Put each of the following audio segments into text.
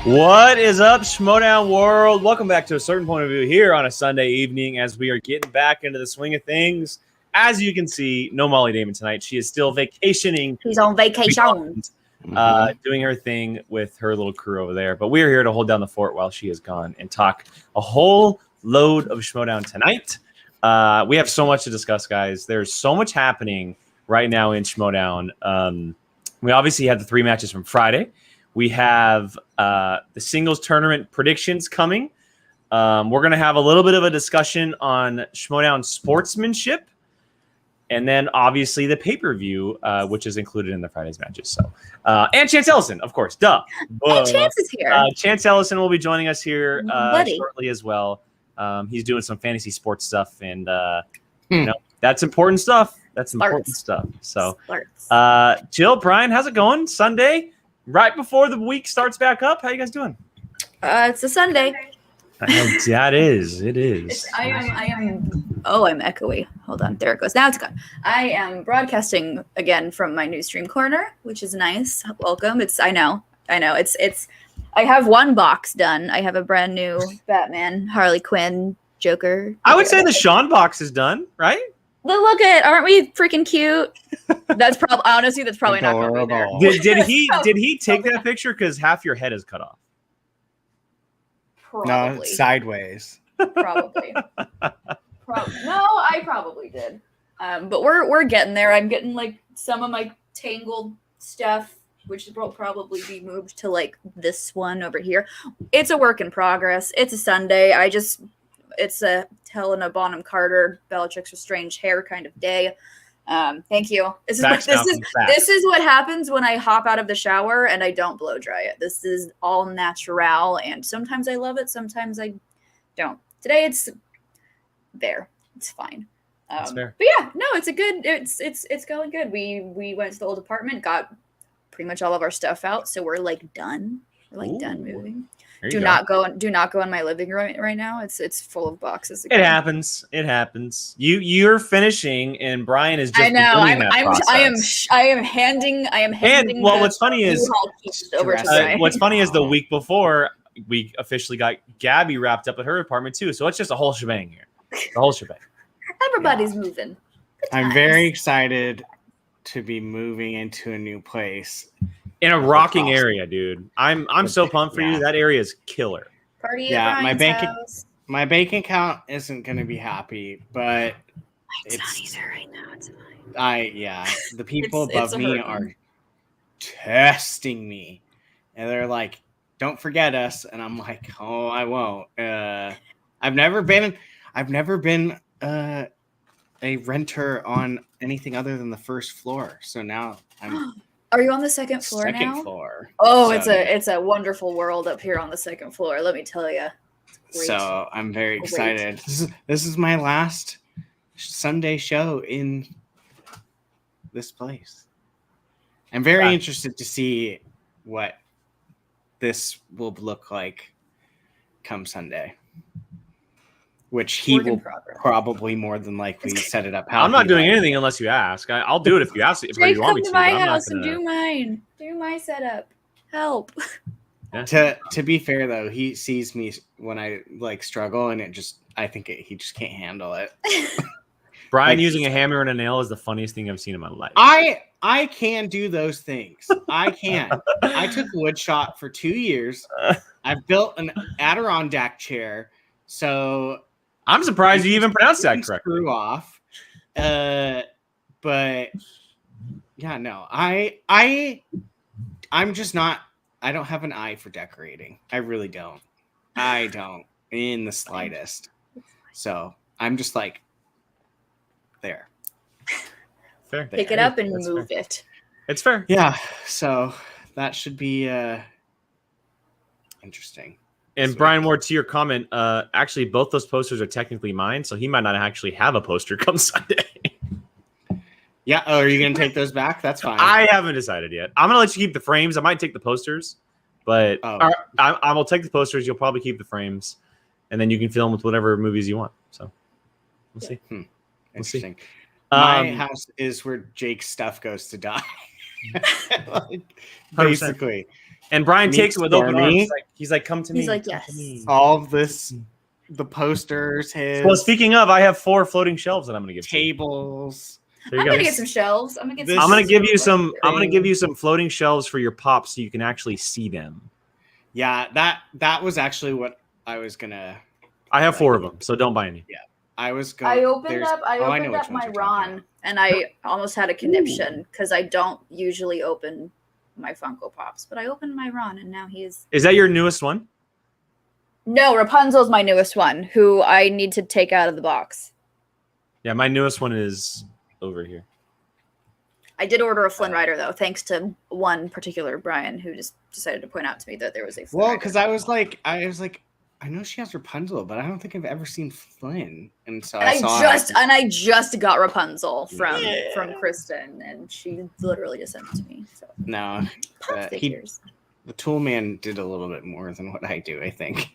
What is up, Schmoedown world? Welcome back to A Certain Point of View here on a Sunday evening as we are getting back into the swing of things. As you can see, no Molly Damon tonight. She is still vacationing. She's on vacation. Doing her thing with her little crew over there. But we are here to hold down the fort while she is gone and talk a whole load of Schmoedown tonight. We have so much to discuss, guys. There's so much happening right now in Schmoedown. We obviously had the 3 matches from Friday. We have the singles tournament predictions coming. We're going to have a little bit of a discussion on Schmoedown sportsmanship. And then, obviously, the pay-per-view, which is included in the Friday's matches. So, and Chance Ellison, of course. Duh. And Chance is here. Chance Ellison will be joining us here shortly as well. He's doing some fantasy sports stuff. And, you know, that's important stuff. That's important stuff. So, Jill, Brian, how's it going? Sunday? Right before the week starts back up. How you guys doing? It's a Sunday. That is. It is. I am. Oh, I'm echoey. Hold on. There it goes. Now it's gone. I am broadcasting again from my new stream corner, which is nice. Welcome. I know. It's. I have one box done. I have a brand new Batman, Harley Quinn, Joker. I would say the Sean box is done, right? Look at, aren't we freaking cute? That's probably, honestly, that's probably not going to be there. Did he take that picture because half your head is cut off? Probably. No, sideways. Probably. No, I probably did. But we're getting there. I'm getting like some of my tangled stuff, which will probably be moved to like this one over here. It's a work in progress. It's a Sunday. It's a Helena Bonham Carter, Bellatrix with strange hair kind of day. Thank you. This is what happens when I hop out of the shower and I don't blow dry it. This is all natural, and sometimes I love it, sometimes I don't. Today it's there. It's fine. That's fair. But yeah, no, it's going good. We went to the old apartment, got pretty much all of our stuff out, so we're like done. We're like done moving. Do not go in my living room right now. It's full of boxes. Again. It happens. You're finishing, and Brian is just. I know. I am handing. And well, what's funny is the week before we officially got Gabby wrapped up at her apartment too. So it's just a whole shebang here. The whole shebang. Everybody's moving. I'm very excited to be moving into a new place. In a rocking area, dude. I'm so pumped for you. That area is killer. Party at Brian's house. My bank account isn't going to be happy, but it's not either right now. It's fine. The people above me are testing me, and they're like, "Don't forget us," and I'm like, "Oh, I won't." I've never been a renter on anything other than the first floor, so now I'm. Are you on the second floor now? Second floor. Oh, so, it's a wonderful world up here on the second floor. Let me tell you. So I'm very excited. This is my last Sunday show in this place. I'm very interested to see what this will look like come Sunday. Which he will probably more than likely set it up. I'm not doing anything unless you ask. I'll do it if you ask. If you want me to. Come to my house and do mine. Do my setup. Help. Yeah. To be fair though, he sees me when I like struggle, and I think he just can't handle it. Brian using a hammer and a nail is the funniest thing I've seen in my life. I can do those things. I can. I took wood shop for 2 years. I've built an Adirondack chair. So. I'm surprised you even pronounced that correctly. Screw off. But yeah, no. I'm just not. I don't have an eye for decorating. I really don't. I don't in the slightest. So I'm just like there. Fair. Pick it up and move it. It's fair. Yeah. So that should be interesting. And Brian Ward, to your comment, actually, both those posters are technically mine, so he might not actually have a poster come Sunday. Yeah. Oh, are you going to take those back? That's fine. I haven't decided yet. I'm going to let you keep the frames. I might take the posters, but I will take the posters. You'll probably keep the frames, and then you can fill them with whatever movies you want. So we'll see. Interesting. My house is where Jake's stuff goes to die. Basically. And Brian takes it with open Stormy. arms. He's like, come to me. He's like, come yes. to me. All of this, the posters, his Well, speaking of, I have 4 floating shelves that I'm going to give to you. tables. There I'm you gonna go. get some shelves. I'm gonna get. This- Some I'm gonna shelves give you for some. everybody. I'm gonna give you some floating shelves for your pops, so you can actually see them. Yeah, that was actually what I was gonna. I have 4 of them, so don't buy any. I was going. I opened up I know my which ones you're talking Ron, about. and I almost had a conniption because I don't usually open my Funko Pops, but I opened my Ron, and now he is. Is that your newest one? No, Rapunzel's my newest one, who I need to take out of the box. Yeah, my newest one is over here. I did order a Flynn Rider though, thanks to one particular Brian who just decided to point out to me that there was a Flynn Well, Rider. because I was like, I know she has Rapunzel, but I don't think I've ever seen Flynn, and so I saw it. I just got Rapunzel from Kristen, and she literally just sent it to me. So No, pop figures. the Tool Man did a little bit more than what I do, I think.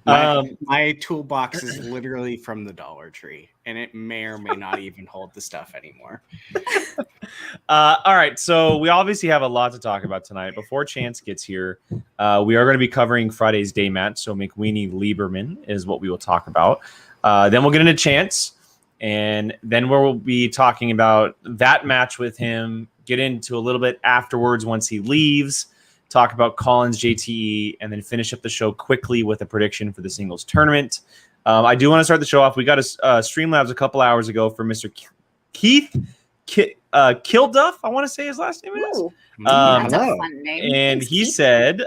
My toolbox is literally from the Dollar Tree, and it may or may not even hold the stuff anymore. All right, so we obviously have a lot to talk about tonight. Before Chance gets here, we are going to be covering Friday's day match. So McWeeny Lieberman is what we will talk about. Then we'll get into Chance, and then we'll be talking about that match with him. Get into a little bit afterwards once he leaves. Talk about Collins, JTE, and then finish up the show quickly with a prediction for the singles tournament. I do want to start the show off. We got a Streamlabs a couple hours ago for Mr. Keith Kilduff, I want to say his last name is. Ooh, that's a Hello. fun name. And Thanks, he Keith. said,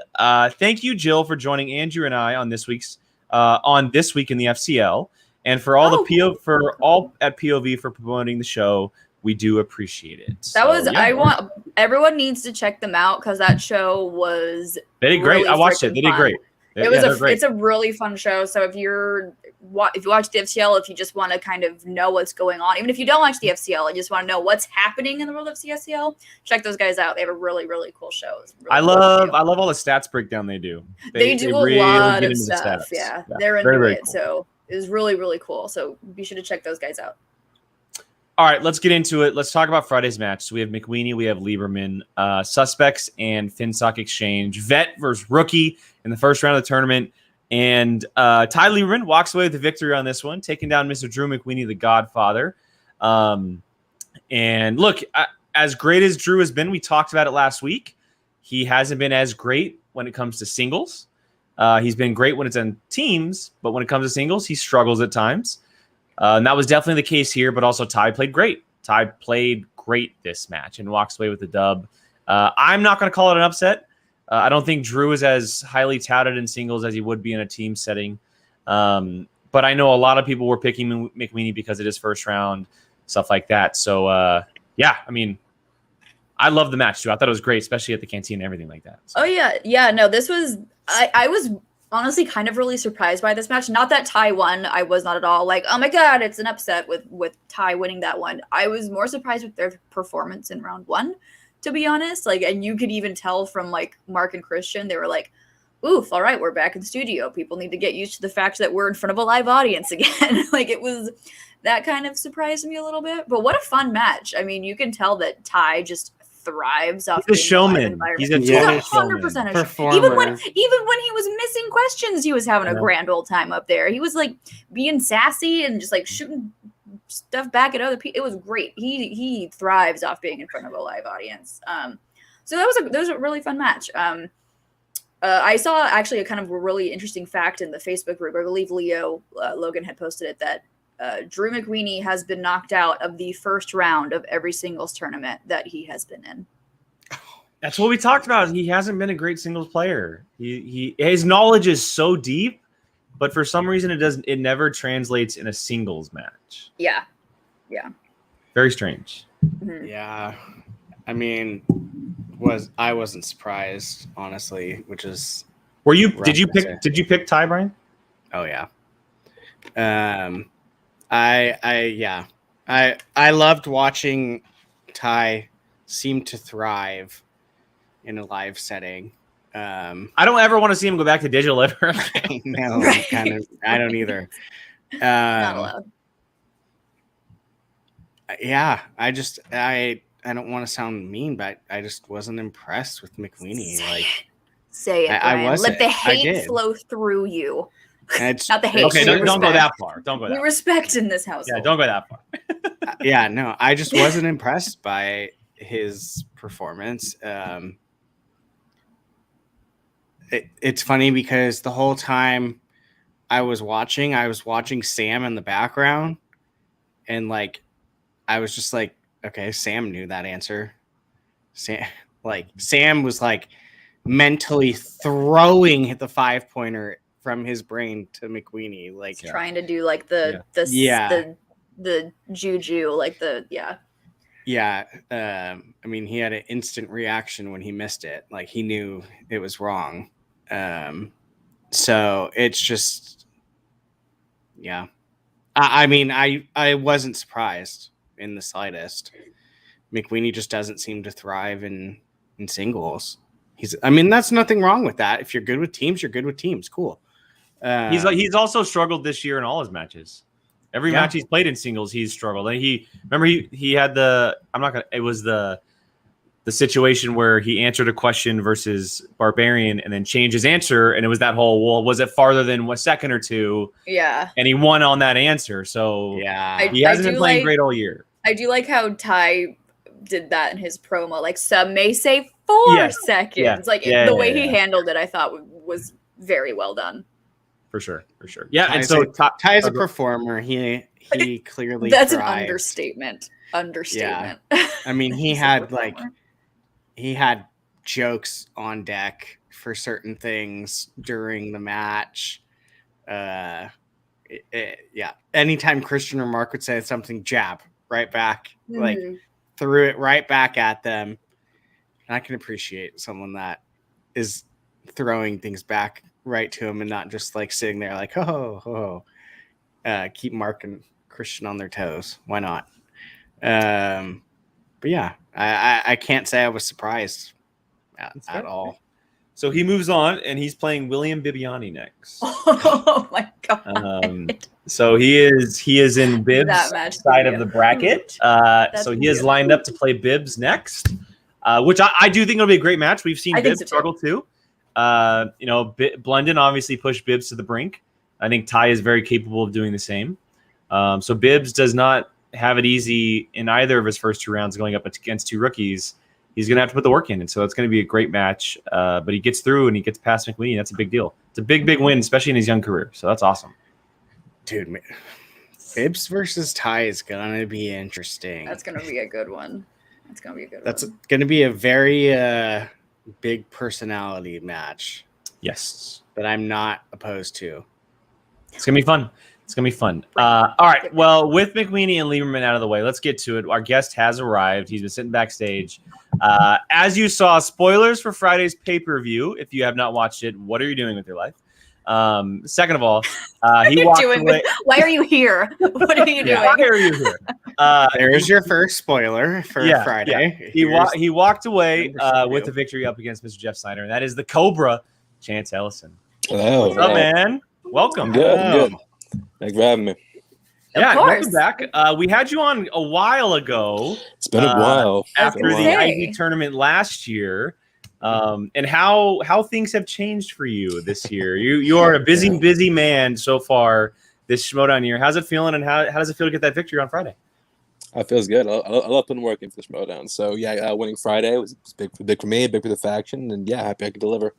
"Thank you, Jill, for joining Andrew and I on this week in the FCL, and for all for all at POV for promoting the show. We do appreciate it." I want everyone needs to check them out because that show was. They did great. really I watched it. freaking They did fun. great. It's a really fun show. So if you watch the FCL, if you just want to kind of know what's going on, even if you don't watch the FCL, and just want to know what's happening in the world of CSCL, check those guys out. They have a really, really cool show. I love all the stats breakdown they do. They do a really lot get of into the stuff. stats. Yeah, they're into very, very it. cool. So it was really, really cool. So be sure to check those guys out. All right, let's get into it. Let's talk about Friday's match. So we have McWeeny, we have Lieberman, Suspects, and Finsock Exchange. Vet versus Rookie in the first round of the tournament. And Ty Lieberman walks away with the victory on this one, taking down Mr. Drew McWeeny, the Godfather. And look, as great as Drew has been, we talked about it last week. He hasn't been as great when it comes to singles. He's been great when it's on teams, but when it comes to singles, he struggles at times. And that was definitely the case here, but also Ty played great. Ty played great this match and walks away with the dub. I'm not going to call it an upset. I don't think Drew is as highly touted in singles as he would be in a team setting. But I know a lot of people were picking McWeeny because it is first round, stuff like that. So, yeah, I mean, I love the match, too. I thought it was great, especially at the canteen and everything like that. So. Oh, yeah. Yeah, no, this was – I was – honestly kind of really surprised by this match. Not that Ty won. I was not at all like, oh my god, it's an upset with Ty winning that one. I was more surprised with their performance in round one, to be honest. Like, and you could even tell from like Mark and Christian, they were like, oof, all right, we're back in the studio. People need to get used to the fact that we're in front of a live audience again. Like, it was that kind of surprised me a little bit. But what a fun match. I mean, you can tell that Ty just thrives off. He's a showman. He's a 100% performer. Even when he was missing questions, he was having a grand old time up there. He was like being sassy and just like shooting stuff back at other people. It was great. He thrives off being in front of a live audience. So that was a really fun match. I saw actually a kind of a really interesting fact in the Facebook group. I believe Logan had posted it that Drew McWeeny has been knocked out of the first round of every singles tournament that he has been in. That's what we talked about. He hasn't been a great singles player. His knowledge is so deep, but for some reason it never translates in a singles match. Yeah. Very strange. Mm-hmm. Yeah. I mean, I wasn't surprised, honestly, which is Did you pick Ty, Brian? Oh yeah. I loved watching Ty seem to thrive in a live setting. I don't ever want to see him go back to digital ever again. No, I don't either. Not allowed. Yeah, I don't want to sound mean, but I just wasn't impressed with McWeenie. Say it, I Brian. wasn't. Let the I hate did. flow through you. It's, Not the hate. Okay, don't go that far. Don't go that We far. respect in this household. Yeah, don't go that far. Yeah, no, I just wasn't impressed by his performance. It's funny because the whole time I was watching Sam in the background, and like I was just like, okay, Sam knew that answer. Sam was like mentally throwing the 5-pointer from his brain to McWeenie, like trying to do like the juju, like I mean, he had an instant reaction when he missed it. Like he knew it was wrong. So it's just, yeah. I mean, I wasn't surprised in the slightest. McWeenie just doesn't seem to thrive in singles. I mean, that's nothing wrong with that. If you're good with teams, you're good with teams. Cool. He's also struggled this year in all his matches. Every match he's played in singles, he's struggled. And he had it was the situation where he answered a question versus Barbarian and then changed his answer, and it was that whole, well, was it farther than a second or two? Yeah. And he won on that answer. So yeah, he hasn't been playing great all year. I do like how Ty did that in his promo. Like, some may say 4 seconds. Yeah. The way he handled it, I thought was very well done. For sure. Yeah, Ty's a performer. He clearly that's thrives. An understatement. Yeah. I mean, he had jokes on deck for certain things during the match. Yeah. Anytime Christian or Mark would say something, jab right back, like threw it right back at them. And I can appreciate someone that is throwing things back right to him and not just like sitting there like, keep Mark and Christian on their toes. Why not? But yeah, I can't say I was surprised at all. So he moves on, and he's playing William Bibiani next. Oh my god! So he is in Bibbs' side of the bracket. So he is lined up to play Bibbs next, which I do think it'll be a great match. We've seen Bibbs struggle too. Blunden obviously pushed Bibbs to the brink. I think Ty is very capable of doing the same. So Bibbs does not have it easy in either of his first 2 rounds going up against 2 rookies. He's going to have to put the work in, and so it's going to be a great match. But he gets through, and he gets past McWeenie. That's a big deal. It's a big win, especially in his young career. So that's awesome. Dude, Bibbs versus Ty is going to be interesting. That's going to be a good one. That's going to be a very big personality match. Yes. That I'm not opposed to. It's going to be fun. All right. Well, with McWeenie and Lieberman out of the way, let's get to it. Our guest has arrived. He's been sitting backstage. As you saw, spoilers for Friday's pay-per-view. If you have not watched it, what are you doing with your life? Second of all, he walked away. Why are you here? What are you doing? Why are you here? There's your first spoiler for Friday. Yeah. He walked away with the victory up against Mr. Jeff Snyder, and that is the Cobra, Chance Ellison. Hello. What's up, man? Welcome. I'm good. Thanks for having me. Yeah, welcome back. We had you on a while ago. It's been a while. After the IG tournament last year. And how things have changed for you this year. You are a busy man so far this Schmoedown year. How's it feeling, and how does it feel to get that victory on Friday? It feels good. I love putting work in for the Schmoedown. So yeah, winning Friday was big for me, big for the faction, and yeah, happy I could deliver.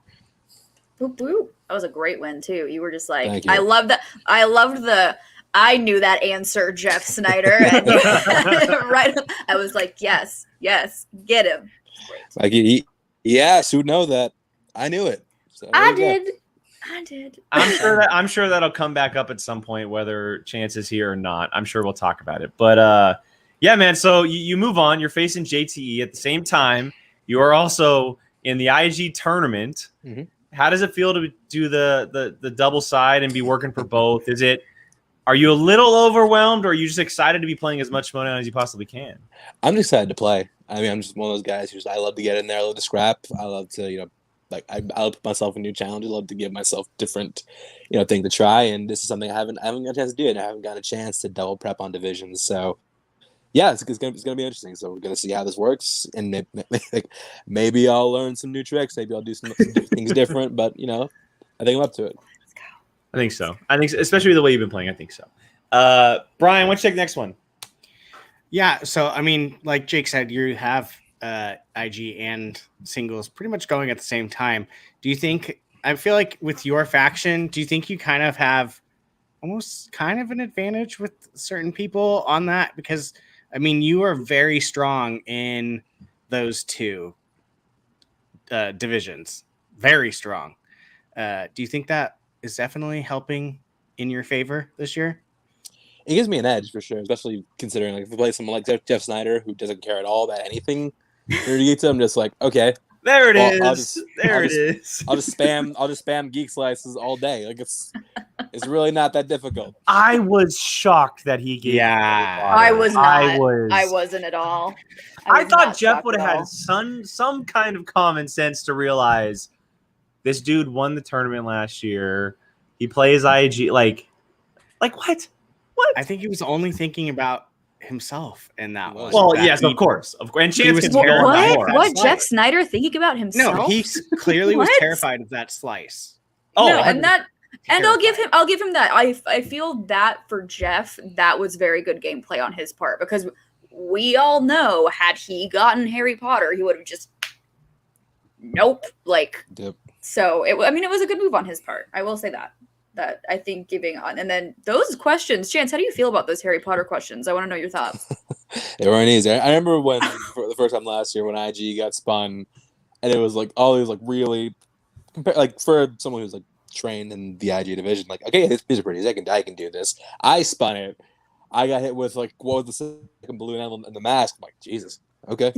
Boop boop. That was a great win too. You were just like, I love that. I loved I knew that answer, Jeff Snyder. And right. I was like, yes, get him. Like he asked, who'd know that? I knew it. So I did. I'm sure that'll come back up at some point, whether Chance is here or not. I'm sure we'll talk about it. But yeah, man. So you move on. You're facing JTE at the same time. You are also in the IG tournament. Mm-hmm. How does it feel to do the double side and be working for both? Are you a little overwhelmed, or are you just excited to be playing as much Schmoedown as you possibly can? I'm just excited to play. I mean, I'm just one of those guys I love to get in there. I love to scrap. I love to, I put myself in new challenges. I love to give myself different, thing to try. And this is something I haven't got a chance to do, and I haven't got a chance to double prep on divisions. So yeah, it's gonna be interesting. So we're gonna see how this works, and maybe I'll learn some new tricks. Maybe I'll do some things different. But I think I'm up to it. I think so. I think, especially the way you've been playing, I think so. Brian, why don't you take the next one? Yeah, so I mean, like Jake said, you have IG and singles pretty much going at the same time. Do you think? I feel like with your faction, do you think you kind of have almost kind of an advantage with certain people on that? Because I mean, you are very strong in those two divisions, very strong. Do you think that is definitely helping in your favor this year? It gives me an edge for sure, especially considering like if we play someone like Jeff Snyder who doesn't care at all about anything. I'm just like, okay, there it well, is. I'll just spam geek slices all day. Like it's really not that difficult. I was shocked that he gave. Yeah, I was not. I wasn't at all. I was thought not Jeff shocked would at have all. had some kind of common sense to realize this dude won the tournament last year. He plays IG. Like what? What? I think he was only thinking about himself in that one. Well, That yes, he- of course. And he Chance was can tell terrified us of more. that What? slice. Jeff Snyder thinking about himself? No, he clearly was What? terrified of that slice. Oh, no, and I'll give Terrified. him that. I feel that for Jeff, that was very good gameplay on his part, because we all know had he gotten Harry Potter, he would have just nope. Like Yep. so it was a good move on his part. I will say that. That I think giving on, and then those questions, Chance, how do you feel about those Harry Potter questions? I want to know your thoughts. They weren't easy. I remember when for the first time last year when IG got spun, and it was like all these like really, like for someone who's like trained in the IG division, like okay, these are pretty. I can do this. I spun it. I got hit with like what was the second balloon animal in the mask. I'm like Jesus. Okay,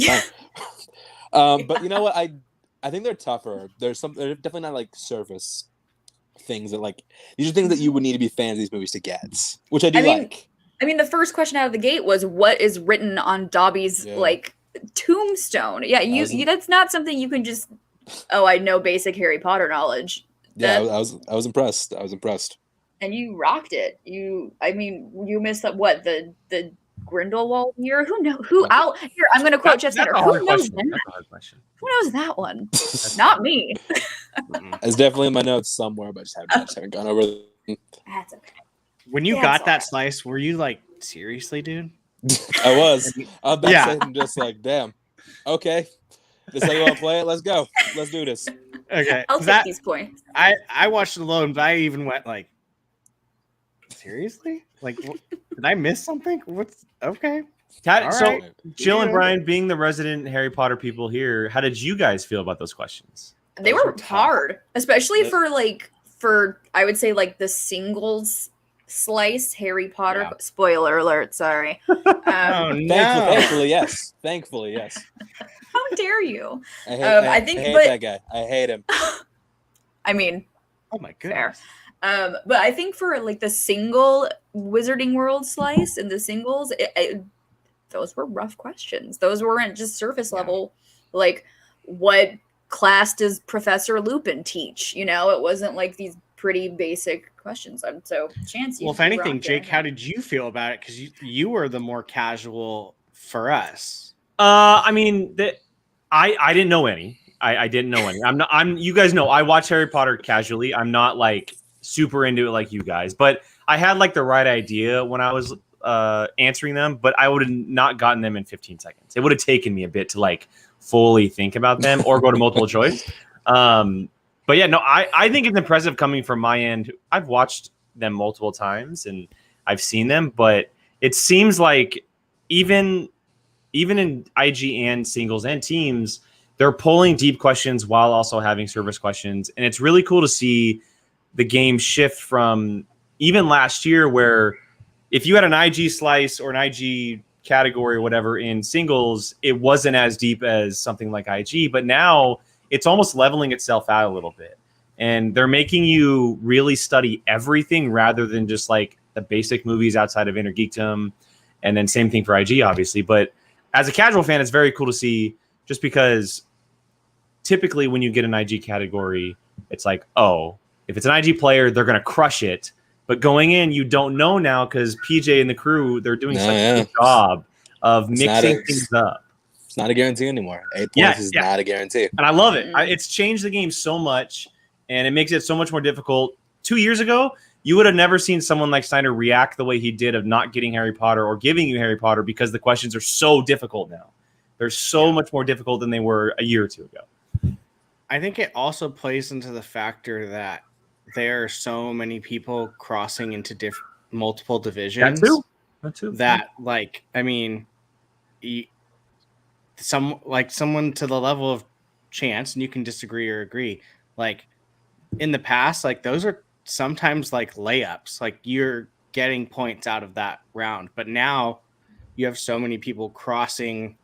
fine. But you know what? I think they're tougher. They're definitely not like surface things that like these are things that you would need to be fans of these movies to get, which I do like. I mean, the first question out of the gate was, "What is written on Dobby's like tombstone?" Yeah, you that's not something you can just. Oh, I know basic Harry Potter knowledge. Yeah, I was impressed. I was impressed. And you rocked it. You missed that. What the Grindelwald year? Who knows? Here, I'm going to quote Jeff Snyder. Who knows that? That's a hard question. Who knows that one? Not me. It's definitely in my notes somewhere, but I just haven't gone over them. That's okay. When you Yeah, got it's that alright. slice, were you like, seriously, dude? I was. I was Yeah. just like, damn. Okay. This is how you want to play it? Let's go. Let's do this. Okay. I'll take these points. I watched it alone, but I even went like, seriously? Like, did I miss something? What's okay? All So, right. Jill and Yeah. Brian, being the resident Harry Potter people here, how did you guys feel about those questions? They Those were were tough. hard, especially Yeah. for I would say like the singles slice Harry Potter. Yeah. Spoiler alert! Sorry. Oh Um, no! Thankfully, yes. Thankfully, yes. How dare you? I hate, I think, I hate but- that guy. I hate him. I mean, Oh my fair. goodness! But I think for like the single Wizarding World slice and the singles, those were rough questions. Those weren't just surface Yeah. level. Like, what class does Professor Lupin teach? You know, it wasn't like these pretty basic questions. So, Chance, you Well, if anything, rocked it. Jake, how did you feel about it? Because you were the more casual for us. I mean, I didn't know any. I didn't know any. You guys know I watch Harry Potter casually. I'm not like super into it like you guys, but I had like the right idea when I was answering them, but I would have not gotten them in 15 seconds. It would have taken me a bit to like fully think about them or go to multiple choice. But yeah, no, I think it's impressive coming from my end. I've watched them multiple times and I've seen them, but it seems like even in IG and singles and teams, they're pulling deep questions while also having service questions. And it's really cool to see the game shift from even last year where if you had an IG slice or an IG category or whatever in singles, it wasn't as deep as something like IG, but now it's almost leveling itself out a little bit. And they're making you really study everything rather than just like the basic movies outside of Inner Geekdom. And then same thing for IG, obviously. But as a casual fan, it's very cool to see just because typically when you get an IG category, it's like, oh, if it's an IG player, they're going to crush it. But going in, you don't know now because PJ and the crew, they're doing such a good job of It's not mixing a- things up. It's not a guarantee anymore. 8 points Yeah, is yeah. not a guarantee. And I love it. Mhm. It's changed the game so much, and it makes it so much more difficult. 2 years ago, you would have never seen someone like Snyder react the way he did of not getting Harry Potter or giving you Harry Potter because the questions are so difficult now. They're so much more difficult than they were a year or two ago. I think it also plays into the factor that there are so many people crossing into multiple divisions. That too. That, like, I mean, someone to the level of Chance, and you can disagree or agree, like in the past, like those are sometimes like layups, like you're getting points out of that round, but now you have so many people playing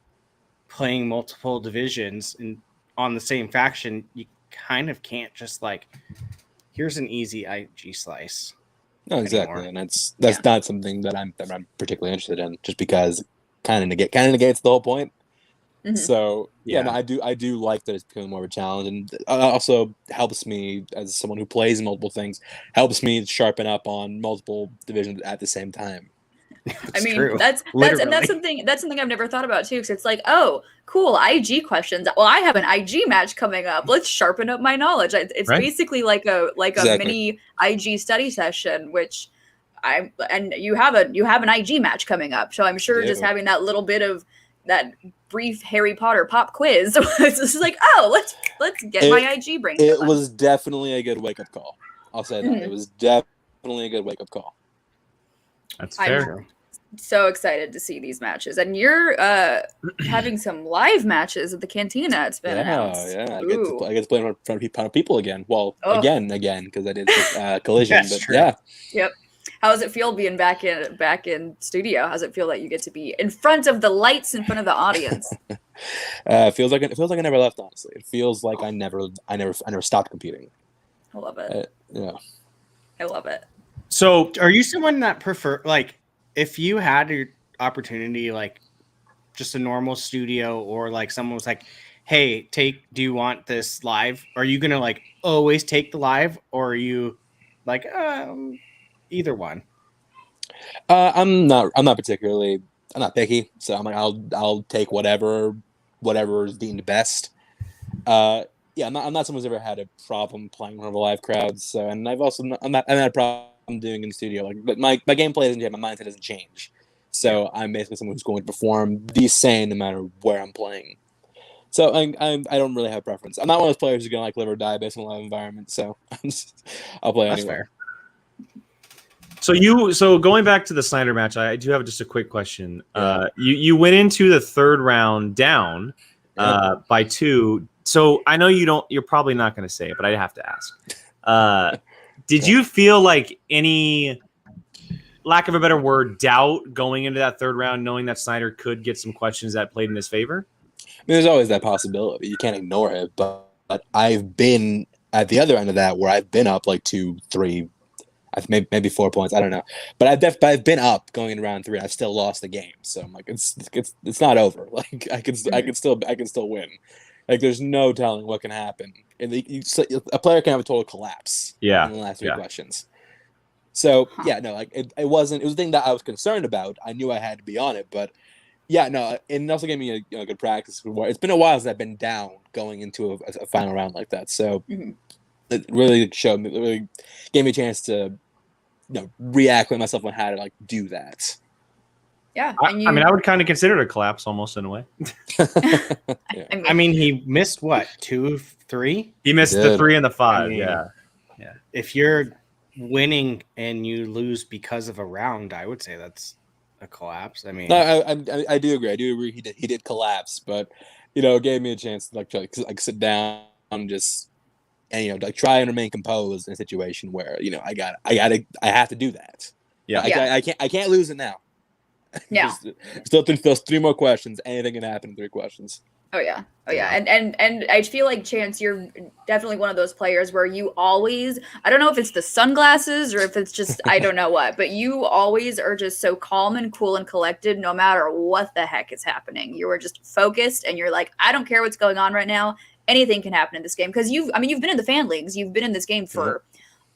multiple divisions and on the same faction, you kind of can't just like, here's an easy IG slice. No, exactly, anymore. and that's not something that I'm particularly interested in, just because kind of negates the whole point. Mhm. So Yeah. no, I do like that it's becoming more of a challenge, and it also helps me as someone who plays multiple things, helps me sharpen up on multiple divisions at the same time. I mean, true. that's something I've never thought about too. Because it's like, oh, cool, IG questions. Well, I have an IG match coming up. Let's sharpen up my knowledge. It's Right. basically like a Exactly. mini IG study session, which you have an IG match coming up. So I'm sure just Yeah. having that little bit of that brief Harry Potter pop quiz, it's just like, oh, let's get my IG brain. It going. was definitely a good wake up call. I'll say that. Mhm. It was definitely a good wake up call. That's I'm fair. so excited to see these matches, and you're having some live matches at the Cantina. It's been announced. Yeah. Ooh. I get to play in front of people again. Well, Oh. again, because I did Collision. That's But true. yeah, Yep. How does it feel being back in studio? How does it feel that you get to be in front of the lights, in front of the audience? it feels like I never left. Honestly, it feels like I never stopped competing. I love it. Yeah. I love it. So Are you someone that prefer, like, if you had your opportunity, like just a normal studio, or like someone was like, hey, do you want this live? Are you gonna like always take the live, or are you like either one? I'm not picky, so I'm like I'll take whatever is deemed best. I'm not someone who's ever had a problem playing in front of a live crowd. So, and I've also I'm not a problem doing in the studio. Like, but my gameplay doesn't change, my mindset doesn't change. So I'm basically someone who's going to perform the same no matter where I'm playing. So I don't really have a preference. I'm not one of those players who's gonna like live or die based on a live environment. So I'll play That's anywhere. fair. So going back to the Snyder match, I do have just a quick question. Yeah. You went into the third round down by 2. So I know you're probably not going to say it, but I have to ask. Did you feel like any, lack of a better word, doubt going into that third round, knowing that Snyder could get some questions that played in his favor? I mean, there's always that possibility. You can't ignore it. But I've been at the other end of that, where I've been up like 2, 3, maybe 4 points. I don't know. But I've been up going into round 3. I've still lost the game. So I'm like, it's not over. Like I can still win. Like there's no telling what can happen. And a player can have a total collapse. Yeah. In the last 3 questions. So like it was a thing that I was concerned about. I knew I had to be on it, but and it also gave me a good practice. It's been a while since I've been down going into a final round like that. So it really showed me, it really gave me a chance to react myself on how to like do that. Yeah. I mean, I would kind of consider it a collapse almost in a way. I mean, he missed what, 2, 3? He missed the 3 and the 5. I mean, yeah. If you're winning and you lose because of a round, I would say that's a collapse. I mean, No, I do agree. He did collapse, but it gave me a chance to like sit down and just like try and remain composed in a situation where I have to do that. Yeah. I can't lose it now. Yeah. Still think those 3 more questions. Anything can happen in 3 questions. Oh yeah. And I feel like, Chance, you're definitely one of those players where you always, I don't know if it's the sunglasses or if it's just I don't know what, but you always are just so calm and cool and collected no matter what the heck is happening. You are just focused and you're like, I don't care what's going on right now. Anything can happen in this game, because you've been in the fan leagues, you've been in this game for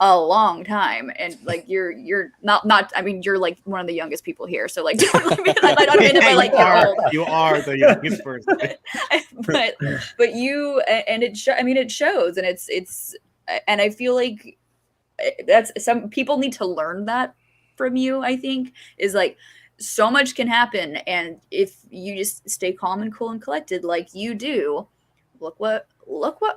a long time, and like you're not I mean, you're like one of the youngest people here, so like don't let me, I don't mean it by like you're old. You are the youngest person. but you, and it shows, and it's and I feel like that's, some people need to learn that from you. I think is like, so much can happen, and if you just stay calm and cool and collected like you do, look what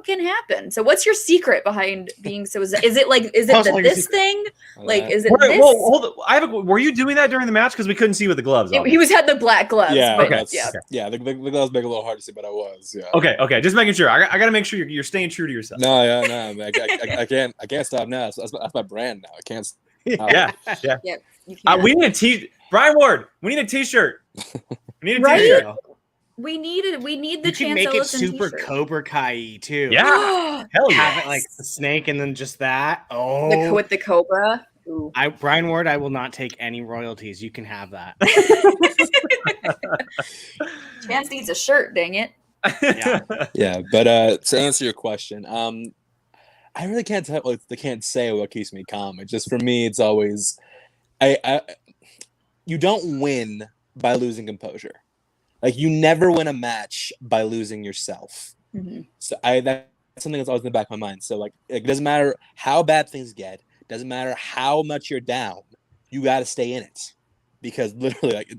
can happen. So what's your secret behind being so, is it this thing? Like, is it this? Well, hold on. Were you doing that during the match? Because we couldn't see with the gloves. He was had the black gloves. Yeah, but, okay. Yeah, the gloves make it a little hard to see, but I was. Yeah. Okay. Just making sure. I got to make sure you're staying true to yourself. No, I can't stop now. That's my brand now. I can't. Yeah. Yeah. We need a Brian Ward. We need a T-shirt. We need a Right? T-shirt. We need the You can Chance make it Ellison super t-shirt. Cobra Kai too. Yeah. Hell yeah. Have it like the snake and then just that. Oh, With the Cobra. Ooh. Brian Ward, I will not take any royalties. You can have that. Chance needs a shirt, dang it. Yeah, but to answer your question, I really can't say what keeps me calm. It's just, for me, it's always, you don't win by losing composure. Like, you never win a match by losing yourself. Mm-hmm. So that's something that's always in the back of my mind. So like, it doesn't matter how bad things get, doesn't matter how much you're down, you got to stay in it, because literally, like,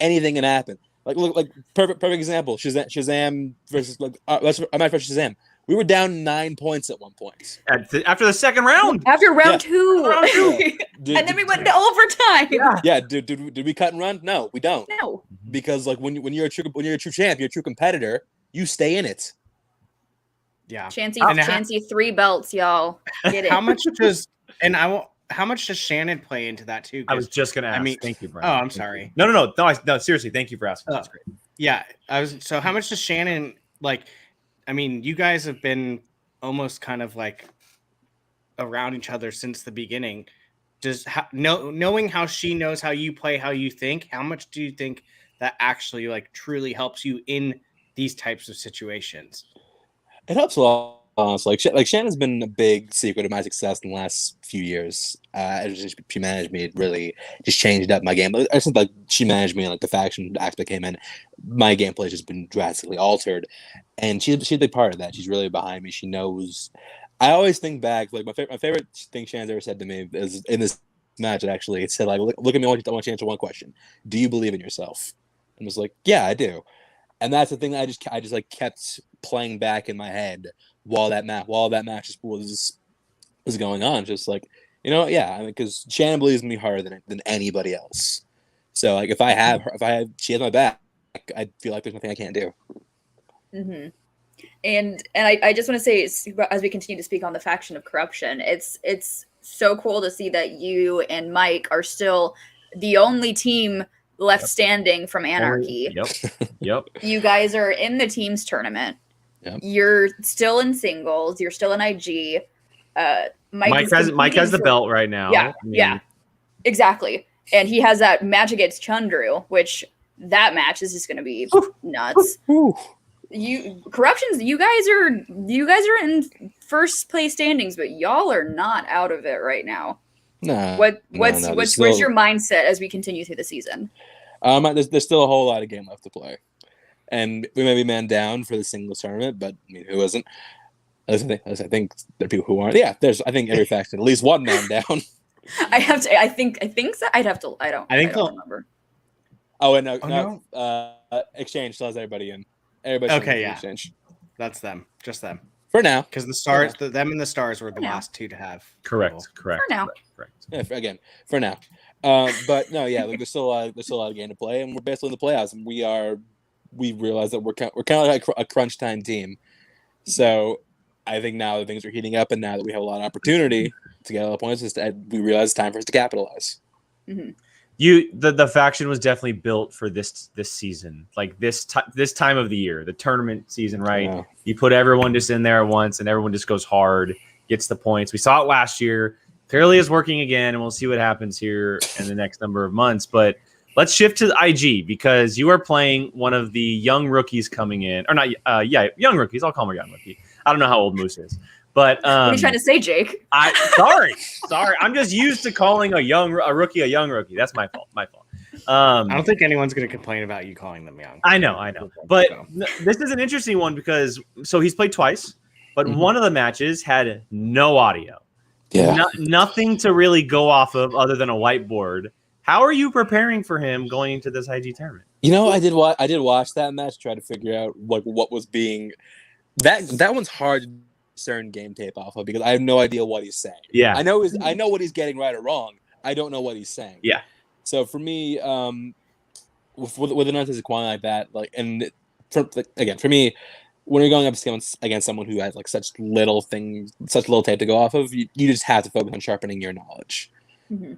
anything can happen. Like, look, like perfect example, Shazam versus I'm not versus Shazam. We were down 9 points at one point. After the second round. After round two. And then we went to overtime. Yeah, did we cut and run? No, we don't. No. Because like when you're a true champ, you're a true competitor, you stay in it. Yeah. Chancey 3 belts, y'all. Get it. How much does Shannon play into that too? I was just gonna ask. I mean, thank you, Brian. Oh, I'm sorry. No. Seriously, thank you for asking. That's great. Yeah, so how much does Shannon, like? I mean, you guys have been almost kind of like around each other since the beginning. Knowing how she knows how you play, how you think, how much do you think that actually like truly helps you in these types of situations? It helps a lot. Like Shannon's been a big secret of my success in the last few years. She managed me. It really just changed up my game. I just think like she managed me, and like the faction aspect came in, my gameplay has just been drastically altered, and she's a big part of that. She's really behind me. She knows. I always think back, like my favorite thing Shannon's ever said to me is in this match. Actually, it said like, look at me. I want you to answer one question. Do you believe in yourself? And I was like, yeah, I do. And that's the thing that I just like kept playing back in my head while that match was going on. Just like, yeah, I mean, because Shannon believes in me harder than anybody else. So like, if she has my back, I feel like there's nothing I can't do. Mm-hmm. And I just want to say, as we continue to speak on the faction of corruption, it's so cool to see that you and Mike are still the only team left standing from Anarchy. Yep. You guys are in the teams tournament. Yep. You're still in singles. You're still in IG. Mike has the belt right now. Yeah, yeah, exactly. And he has that match against Chundru, which that match is just going to be nuts. Corruptions. You guys are in first place standings, but y'all are not out of it right now. No. What's your mindset as we continue through the season? There's still a whole lot of game left to play, and we may be man down for the singles tournament, but I mean, who isn't? I think there are people who aren't. Yeah, I think every faction at least one man down. I think so. I don't remember. Oh, and no. Exchange still has everybody in. Everybody. Okay, yeah. Exchange. That's them. Just them. For now, because the stars, them and the stars were the last two to have. Correct. For now. Correct. Yeah, for now. But no, yeah, like there's still a lot of game to play, and we're basically in the playoffs, and we realize that we're kind of like a crunch time team. So I think now that things are heating up, and now that we have a lot of opportunity to get all the points, we realize it's time for us to capitalize. Mm-hmm. The faction was definitely built for this season, like this time of the year, the tournament season, right? Yeah. You put everyone just in there at once, and everyone just goes hard, gets the points. We saw it last year. Clearly, is working again, and we'll see what happens here in the next number of months. But let's shift to IG, because you are playing one of the young rookies coming in, or not? Young rookies. I'll call him a young rookie. I don't know how old Moose is, But What are you trying to say, Jake? sorry. I'm just used to calling a rookie a young rookie. That's my fault. I don't think anyone's going to complain about you calling them young. I know. But this is an interesting one because he's played twice, but one of the matches had no audio. Yeah. Nothing to really go off of other than a whiteboard. How are you preparing for him going into this IG tournament? You know, I did watch that match, try to figure out what was being that one's hard to discern game tape off of because I have no idea what he's saying. Yeah. I know what he's getting right or wrong. I don't know what he's saying. Yeah. So for me, with an artistic quality like that, like, and for me, when you're going up against someone who has like such little tape to go off of, you just have to focus on sharpening your knowledge. Mm-hmm.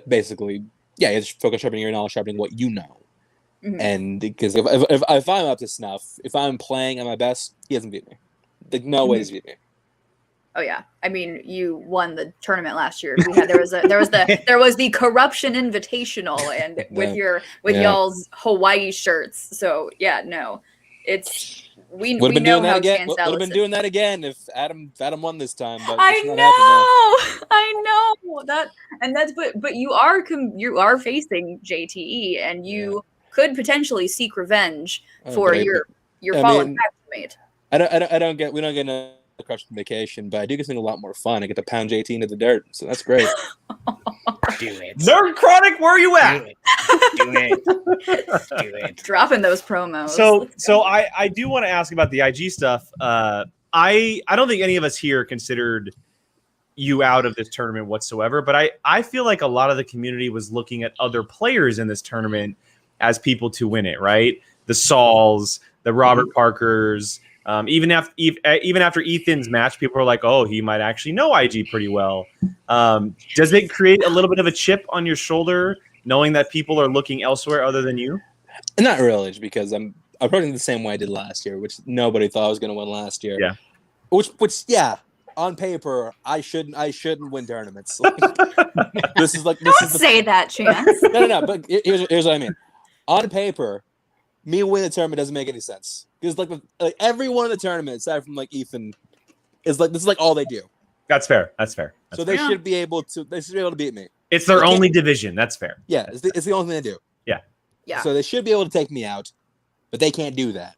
Basically, yeah, you just focus on sharpening your knowledge, sharpening what you know. Mm-hmm. And because if I'm up to snuff, if I'm playing at my best, he hasn't beat me. Like, no way he's beat me. Oh yeah, I mean, you won the tournament last year. There was the Corruption Invitational, and with y'all's Hawaii shirts. So yeah, no, we know how Chance Ellison. Would have been doing that again if Adam won this time. But I know that, but you are facing JTE, and you could potentially seek revenge for your fallen classmate. We don't get no crush vacation, but I do get something a lot more fun. I get to pound JT into the dirt, so that's great. Do it. Nerd Chronic, where are you at? Do it. Dropping those promos. So I do want to ask about the IG stuff. I don't think any of us here considered you out of this tournament whatsoever, but I feel like a lot of the community was looking at other players in this tournament as people to win it, right? The Sauls, the Robert Parkers. Even after Ethan's match, people were like, "Oh, he might actually know IG pretty well." Does it create a little bit of a chip on your shoulder knowing that people are looking elsewhere other than you? Not really, because I'm approaching the same way I did last year, which nobody thought I was going to win last year. Yeah. Which yeah, on paper I shouldn't win tournaments. Don't say that, Chance. No. But here's what I mean. On paper, me winning the tournament doesn't make any sense. Because like everyone in the tournament, aside from like Ethan, is like this is like all they do. That's fair. So they should be able to beat me. It's their only division. That's fair. Yeah, it's the only thing they do. Yeah. So they should be able to take me out, but they can't do that.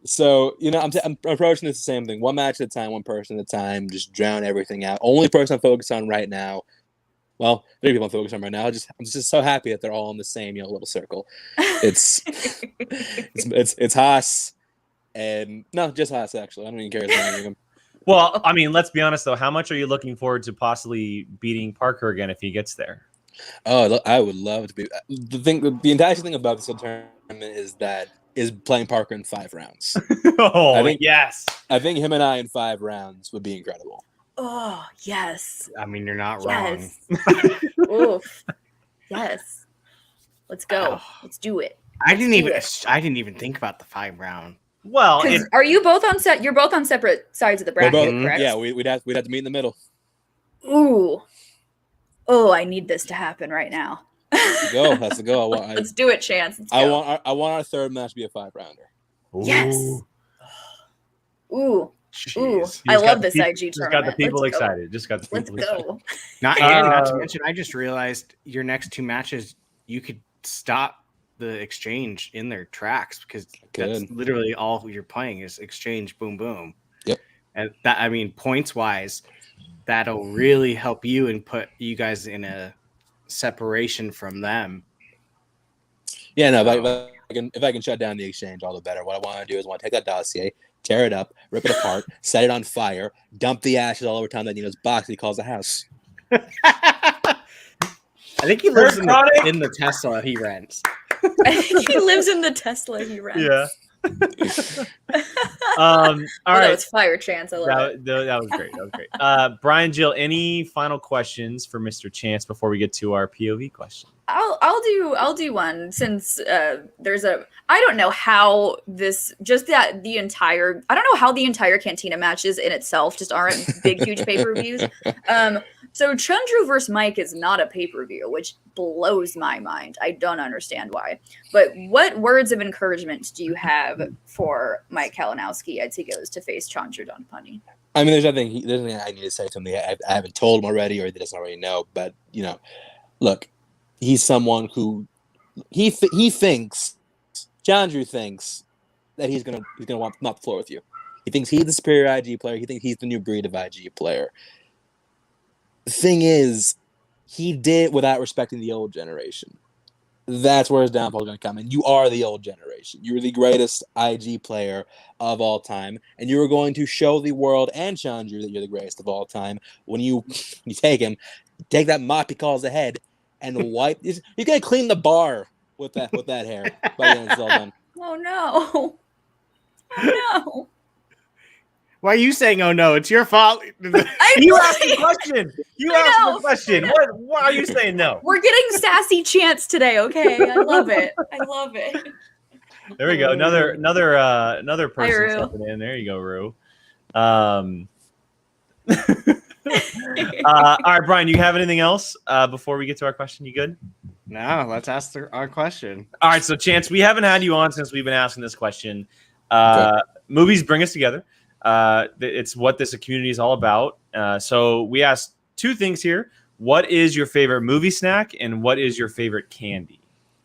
So I'm approaching this the same thing. One match at a time, one person at a time. Just drown everything out. Only person I'm focused on right now. Well, 3 people I'm focused on right now. I'm just so happy that they're all in the same little circle. It's Haas and no, just Haas actually. I don't even care about him. Well, I mean, let's be honest though. How much are you looking forward to possibly beating Parker again if he gets there? Oh, I would love to be. The enticing thing about this tournament is playing Parker in 5 rounds. Yes. I think him and I in 5 rounds would be incredible. Oh, yes. I mean, you're not wrong. Oof. Yes. Let's go. Let's do it. I didn't even think about the 5 round. Well, are you both on set? You're both on separate sides of the bracket, correct? Yeah, we'd have to meet in the middle. Ooh. Oh, I need this to happen right now. That's the go. Let's do it, Chance. I want our 3rd match to be a 5-rounder. Yes. Ooh. Jeez. Ooh, I love this IG tournament. Just got the people excited. Let's go. Not to mention, I just realized your next 2 matches, you could stop the exchange in their tracks because that's literally all you're playing is exchange, boom, boom. Yep. And that, I mean, points wise, that'll really help you and put you guys in a separation from them. Yeah, no, if I can shut down the exchange, all the better. What I want to do is take that dossier, tear it up, rip it apart, set it on fire, dump the ashes all over Tom Danino's box he calls a house. I think he lives in the Tesla he rents. I think he lives in the Tesla he rents. Yeah. All right. It's fire, Chance. I love it. That was great. Brian, Jill, any final questions for Mr. Chance before we get to our POV question? I'll do one since there's I don't know how the entire Cantina matches in itself just aren't big huge pay-per-views. So Chundru versus Mike is not a pay-per-view, which blows my mind. I don't understand why. But what words of encouragement do you have for Mike Kalinowski as he goes to face Chandru Donpani? I mean, there's nothing I need to say to him that I haven't told him already, or he doesn't already know. But look, he's someone who he thinks, Challenger thinks that he's gonna want not the floor with you. He thinks he's the superior IG player. He thinks he's the new breed of IG player. The thing is, he did without respecting the old generation. That's where his downfall is going to come. And you are the old generation. You're the greatest IG player of all time. And you are going to show the world and Challenger that you're the greatest of all time. When you take him, take that mop he calls the head, and wipe. He's going to clean the bar with that hair by the end it's all done. Oh, no. Oh, no. Why are you saying, oh, no, it's your fault? You asked the question. You asked the question. Why are you saying no? We're getting sassy Chance today, okay? I love it. I love it. There we go. Another person Rue. stepping in. There you go, Rue. All right, Brian, you have anything else before we get to our question? You good? No, let's ask our question. All right, so Chance, we haven't had you on since we've been asking this question. Movies bring us together. It's what this community is all about. So we asked two things here. What is your favorite movie snack, and what is your favorite candy?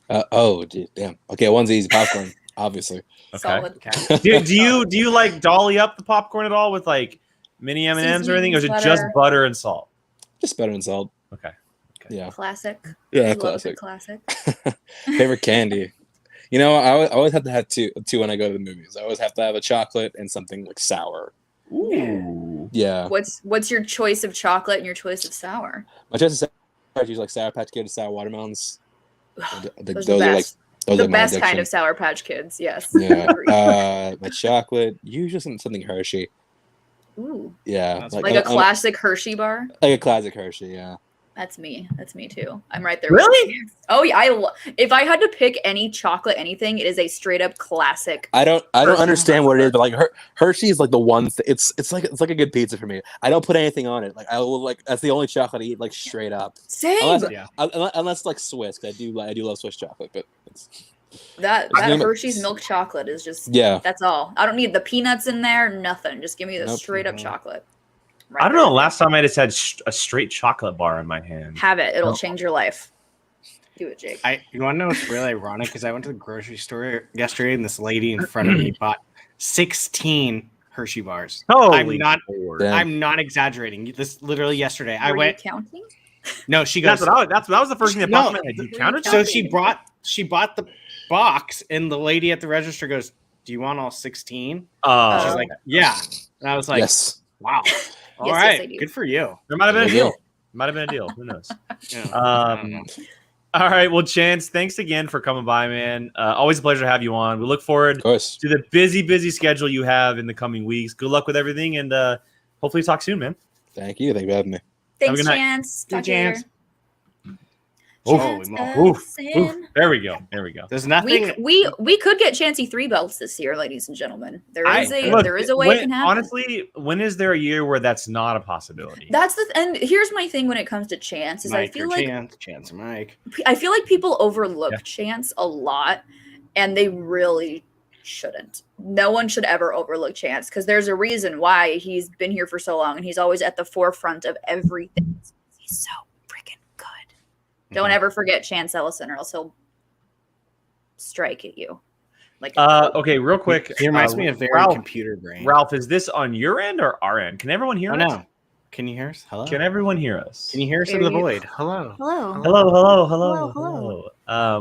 Damn. Okay, one's easy. Popcorn, obviously. Okay. Solid. Do you like dolly up the popcorn at all with like mini M&Ms or anything, or is it just butter and salt? Just butter and salt. Okay. Yeah. Classic. Yeah, Classic. Favorite candy. I always have to have two when I go to the movies. I always have to have a chocolate and something like sour. Ooh. Yeah. What's your choice of chocolate and your choice of sour? My choice of sour, I use like Sour Patch Kids, sour watermelons. Those are the best. The best kind of Sour Patch Kids, yes. Yeah. My chocolate, usually something Hershey. Ooh. Yeah. Like a classic Hershey bar? Like a classic Hershey, yeah. That's me. That's me too. I'm right there. Really? Oh yeah. If I had to pick any chocolate, anything, it is a straight up classic. I don't understand what it is, but like Hershey is like the one. It's like a good pizza for me. I don't put anything on it. Like I will that's the only chocolate I eat like straight up. Same. Unless like Swiss. I do love Swiss chocolate, but that Hershey's milk chocolate is just That's all. I don't need the peanuts in there. Nothing. Just give me the straight up chocolate. Right, I don't know. Last time I just had a straight chocolate bar in my hand. Have it. It'll change your life. Do it, Jake. You want to know what's really ironic? Because I went to the grocery store yesterday, and this lady in front of me bought 16 Hershey bars. Holy I'm not exaggerating. This literally yesterday. I went counting. No, she goes. That was the first thing that popped in my head. You counted. So she bought the box, and the lady at the register goes, "Do you want all 16?" She's like, "Yeah," and I was like, "Yes, wow." All right, good for you. There might have been a deal. Who knows? All right. Well, Chance, thanks again for coming by, man. Always a pleasure to have you on. We look forward to the busy schedule you have in the coming weeks. Good luck with everything, and hopefully talk soon, man. Thank you. Thank you for having me. Thanks, Chance. Talk to you later. Oof. There we go. There's nothing. We could get Chancey 3 belts this year, ladies and gentlemen. There is a way it can happen. Honestly, when is there a year where that's not a possibility? And here's my thing when it comes to Chance is Mike I feel like Chance or Mike. I feel like people overlook Chance a lot, and they really shouldn't. No one should ever overlook Chance because there's a reason why he's been here for so long, and he's always at the forefront of everything. He's so freaking good. Don't ever forget Chance Ellison, or else he'll strike at you. Okay, real quick. He reminds me of very computer brain. Ralph, is this on your end or our end? Can everyone hear us? No. Can you hear us? Hello. Can everyone hear us? Can you hear us in the void? Hello. Hello.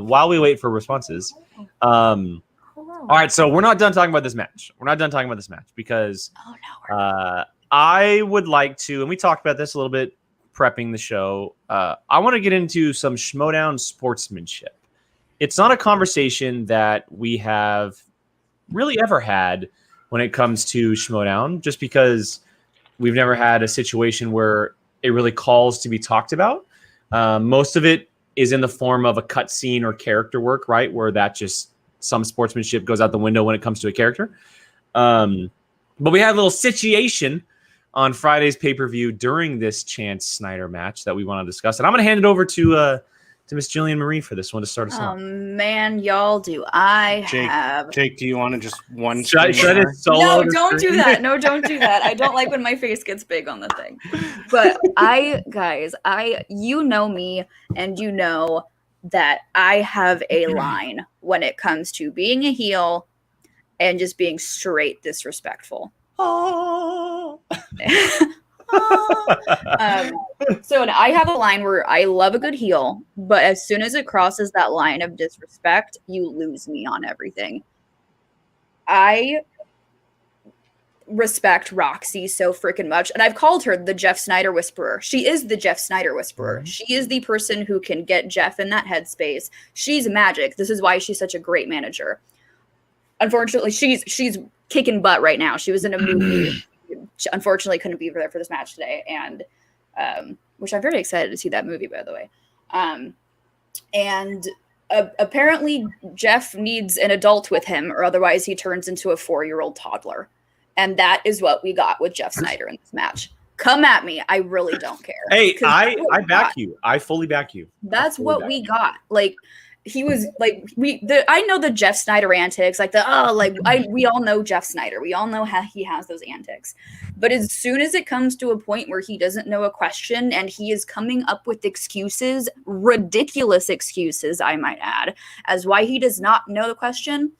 While we wait for responses, all right. So we're not done talking about this match. Because I would like to, and we talked about this a little bit prepping the show. I want to get into some Schmoedown sportsmanship. It's not a conversation that we have really ever had when it comes to Schmoedown, just because we've never had a situation where it really calls to be talked about. Most of it is in the form of a cutscene or character work, right? Where that just some sportsmanship goes out the window when it comes to a character. But we had a little situation on Friday's pay-per-view during this Chance Snyder match that we want to discuss. And I'm going to hand it over to to Miss Jillian Marie for this one to start us off. Man, y'all, do I have... Jake, do you want to just one Should I screen share? solo No, the don't do screen? that. No, don't do that. I don't like when my face gets big on the thing. But you know me, and you know that I have a line when it comes to being a heel and just being straight disrespectful. Oh. So I have a line where I love a good heel, but as soon as it crosses that line of disrespect, you lose me on everything. I respect Roxy so freaking much, and I've called her the Jeff Snyder Whisperer. She is the Jeff Snyder Whisperer. She is the person who can get Jeff in that headspace. She's magic. This is why she's such a great manager. Unfortunately, she's kicking butt right now. She was in a movie. She unfortunately couldn't be there for this match today, and which I'm very excited to see that movie, by the way. Apparently Jeff needs an adult with him, or otherwise he turns into a 4-year-old toddler. And that is what we got with Jeff Snyder in this match. Come at me. I really don't care. Hey, I back you. I fully back you. That's what we got. Like, he was like, I know the Jeff Snyder antics, we all know Jeff Snyder. We all know how he has those antics. But as soon as it comes to a point where he doesn't know a question and he is coming up with excuses, ridiculous excuses, I might add, as why he does not know the question,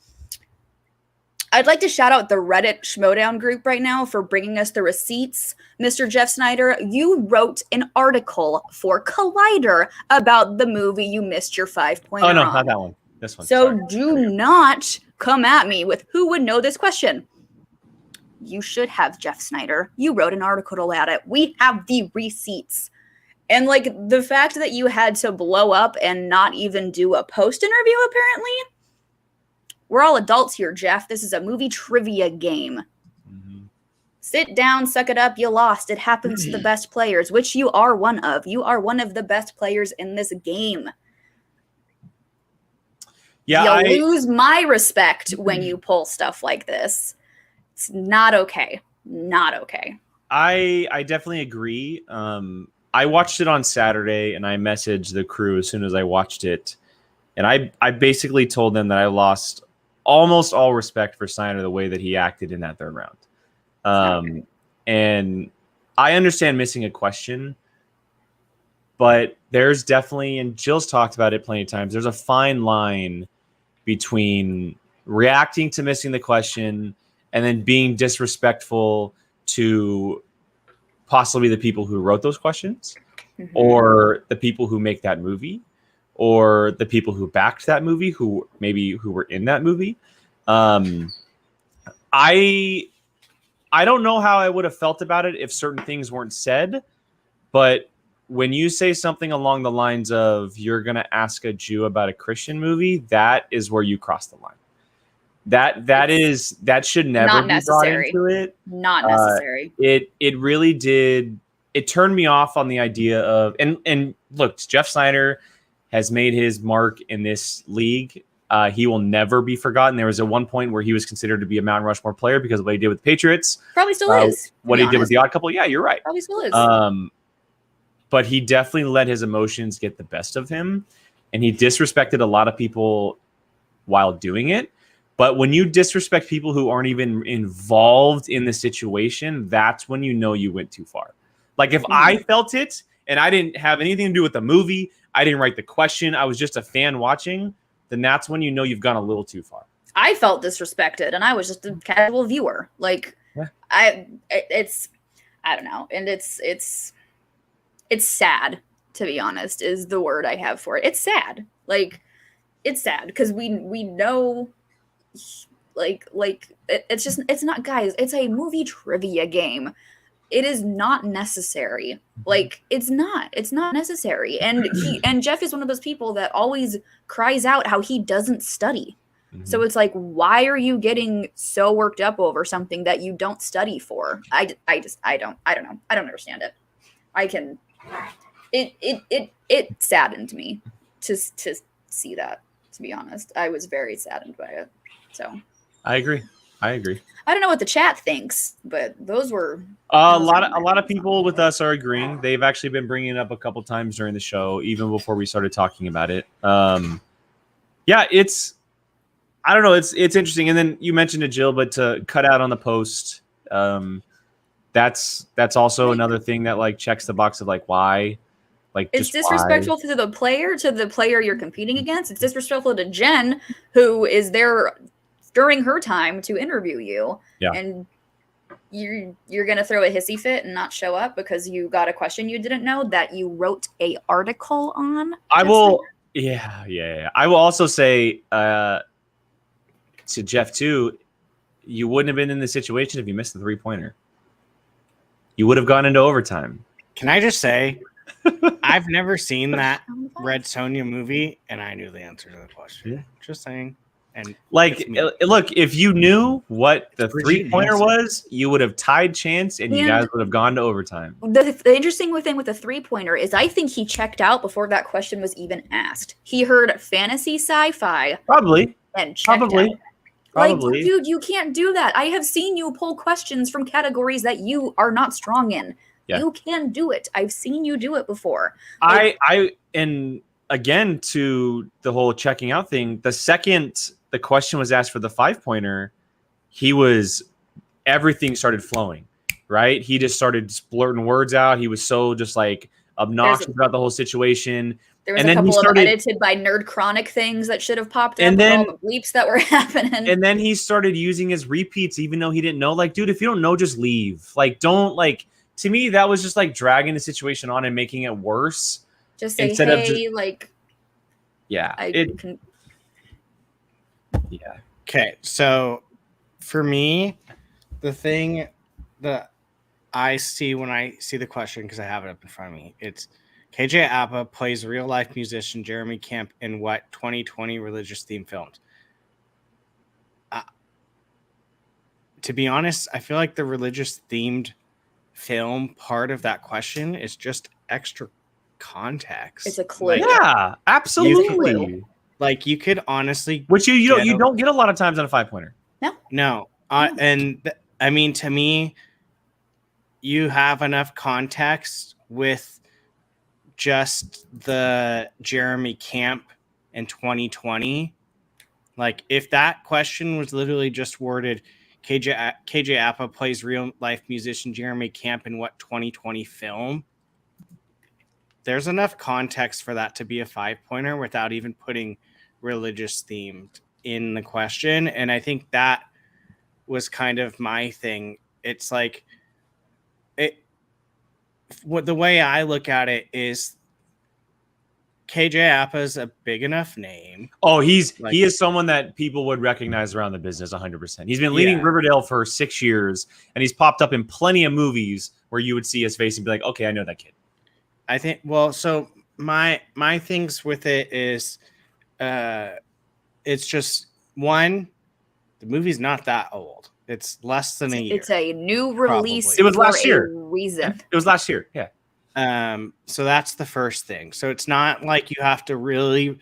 I'd like to shout out the Reddit Schmoedown group right now for bringing us the receipts. Mr. Jeff Snyder, you wrote an article for Collider about the movie you missed your 5 point. Oh, no, not that one. This one. So Sorry. do not come at me with who would know this question. You should have, Jeff Snyder. You wrote an article about it. We have the receipts. And like the fact that you had to blow up and not even do a post interview, apparently. We're all adults here, Jeff. This is a movie trivia game. Mm-hmm. Sit down, suck it up. You lost. It happens to the best players, which you are one of. You are one of the best players in this game. Yeah, you lose my respect when you pull stuff like this. It's not okay. Not okay. I definitely agree. I watched it on Saturday, and I messaged the crew as soon as I watched it. And I basically told them that I lost almost all respect for Snyder the way that he acted in that third round. Okay. And I understand missing a question, but there's definitely, and Jill's talked about it plenty of times, there's a fine line between reacting to missing the question and then being disrespectful to possibly the people who wrote those questions, mm-hmm. or the people who make that movie, or the people who backed that movie, who were in that movie. I don't know how I would have felt about it if certain things weren't said, but when you say something along the lines of you're going to ask a Jew about a Christian movie, that is where you cross the line. That should never be brought into it. Not necessary. It really did. It turned me off on the idea of, and look, Jeff Snyder has made his mark in this league. He will never be forgotten. There was at one point where he was considered to be a Mount Rushmore player because of what he did with the Patriots. Probably still is. What he did with the Odd Couple. Yeah, you're right. Probably still is. But he definitely let his emotions get the best of him, and he disrespected a lot of people while doing it. But when you disrespect people who aren't even involved in the situation, that's when you know you went too far. Like if I felt it and I didn't have anything to do with the movie, I didn't write the question, I was just a fan watching, then that's when you know you've gone a little too far. I felt disrespected and I was just a casual viewer. Like yeah. I don't know. And it's sad, to be honest, is the word I have for it. It's sad. Like it's sad because we know it's not, guys, it's a movie trivia game. It is not necessary. Like it's not necessary. And Jeff is one of those people that always cries out how he doesn't study. Mm-hmm. So it's like, why are you getting so worked up over something that you don't study for? I don't know. I don't understand it. It saddened me to see that, to be honest. I was very saddened by it. So I agree. I agree. I don't know what the chat thinks, but those were A lot of people with us are agreeing. They've actually been bringing it up a couple times during the show, even before we started talking about it. Yeah, I don't know. It's interesting. And then you mentioned it, Jill, but to cut out on the post, that's also another thing that like checks the box of like why. Like it's just disrespectful why? to the player you're competing against. It's disrespectful to Jen, who is there during her time to interview you. Yeah. And you're gonna throw a hissy fit and not show up because you got a question you didn't know that you wrote a article on. I will. Yeah. I will also say to Jeff too, you wouldn't have been in this situation if you missed the 3-pointer. You would have gone into overtime. Can I just say, I've never seen that Red Sonja movie, and I knew the answer to the question. Yeah. Just saying. And like, look, if you knew what the Brigitte 3-pointer Nielsen. was, you would have tied Chance, and you guys would have gone to overtime. The interesting thing with the 3-pointer is I think he checked out before that question was even asked. He heard fantasy sci-fi Probably. and checked out. Probably. Like, dude, you can't do that. I have seen you pull questions from categories that you are not strong in. Yeah. You can do it. I've seen you do it before. Like, And again, to the whole checking out thing, the second the question was asked for the 5-pointer, everything started flowing, right? He just started splurting words out. He was so just like obnoxious about the whole situation. There was And a then he couple started- of edited by Nerd Chronic things that should have popped up And with then- all the bleeps that were happening. And then he started using his repeats, even though he didn't know. Like, dude, if you don't know, just leave. Like, don't like. To me, that was just like dragging the situation on and making it worse. Just say, instead of hey, like, Yeah. Yeah. Okay, so for me, the thing that I see when I see the question, because I have it up in front of me, it's KJ Apa plays real-life musician Jeremy Camp in what 2020 religious theme films? To be honest, I feel like the religious themed film part of that question is just extra context. It's a clue. Yeah, absolutely. Like you could honestly, Which you don't get a lot of times on a 5-pointer. no, I mean, to me, you have enough context with just the Jeremy Camp in 2020. Like if that question was literally just worded, KJ Apa plays real life musician Jeremy Camp in what 2020 film? There's enough context for that to be a 5-pointer without even putting religious themed in the question. And I think that was kind of my thing. It's like the way I look at it is KJ Apa is a big enough name. Oh, he is someone that people would recognize around the business 100%. He's been leading Riverdale for 6 years, and he's popped up in plenty of movies where you would see his face and be like, okay, I know that kid. I think, well, so my things with it is it's just one, the movie's not that old. It's less than a year. It's a new release. It was last for year. A reason. It was last year. Yeah. So that's the first thing. So it's not like you have to really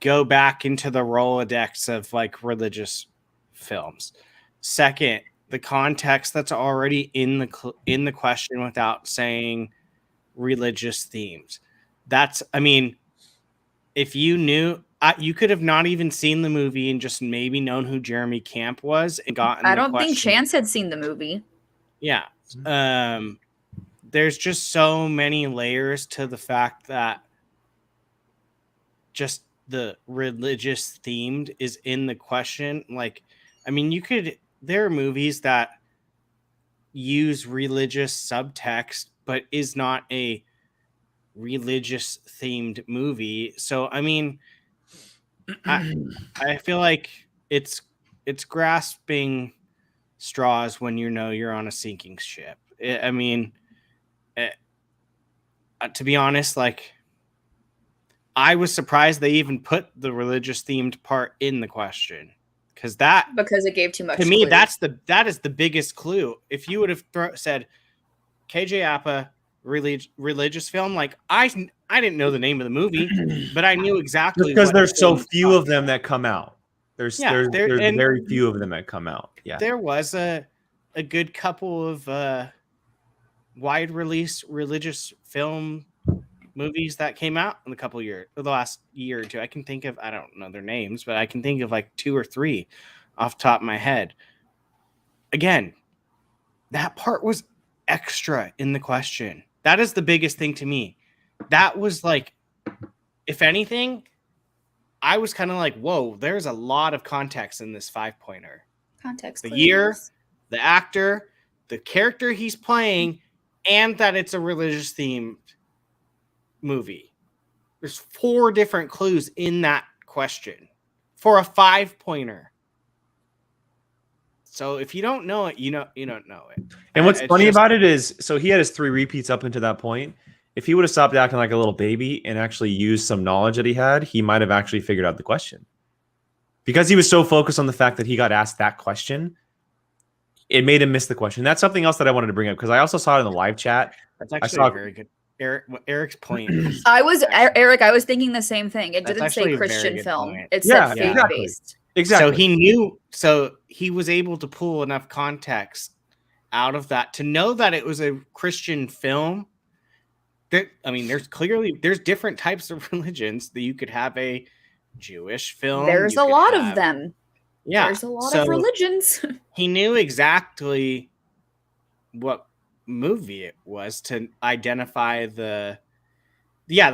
go back into the Rolodex of like religious films. Second, the context that's already in the question without saying religious themes. That's, I mean, if you knew, you could have not even seen the movie and just maybe known who Jeremy Camp was and gotten. I don't think Chance had seen the movie. Yeah. There's just so many layers to the fact that just the religious themed is in the question. Like, I mean, there are movies that use religious subtext, but is not a religious themed movie. So, I mean, I feel like it's grasping straws when you know you're on a sinking ship. I mean, to be honest, like I was surprised they even put the religious themed part in the question because it gave too much. To me, clues. that is the biggest clue. If you would have said KJ Apa religious film, like I didn't know the name of the movie, but I knew exactly because there's so few of them that come out. There's and very few of them that come out. Yeah. there was a good couple of wide release religious film movies that came out in the last year or two. I can think of, I don't know their names, but I can think of like 2 or 3 off the top of my head. Again, that part was extra in the question. That is the biggest thing to me. That was like, if anything, I was kind of like, whoa, there's a lot of context in this 5-pointer. Context. The clues. year, the actor, the character he's playing, and that it's a religious themed movie. There's 4 different clues in that question for a 5-pointer. So if you don't know it, you don't know it. And what's funny about it is, so he had his 3 repeats up until that point. If he would have stopped acting like a little baby and actually used some knowledge that he had, he might have actually figured out the question. Because he was so focused on the fact that he got asked that question, it made him miss the question. That's something else that I wanted to bring up because I also saw it in the live chat. That's actually very good. Eric's point. Eric, I was thinking the same thing. It didn't say Christian film. Point. It said faith-based. Exactly. So he knew. So he was able to pull enough context out of that to know that it was a Christian film. There's different types of religions that you could have a Jewish film. There's a lot of them. Yeah. There's a lot of religions. He knew exactly what movie it was to identify the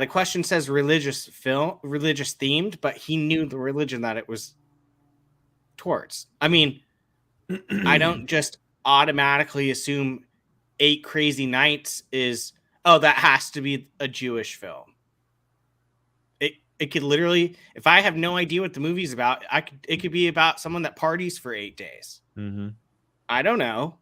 question says religious themed, but he knew the religion that it was towards. I mean, I don't just automatically assume 8 Crazy Nights is, that has to be a Jewish film. It could literally, if I have no idea what the movie's about, it could be about someone that parties for 8 days. Mm-hmm. I don't know.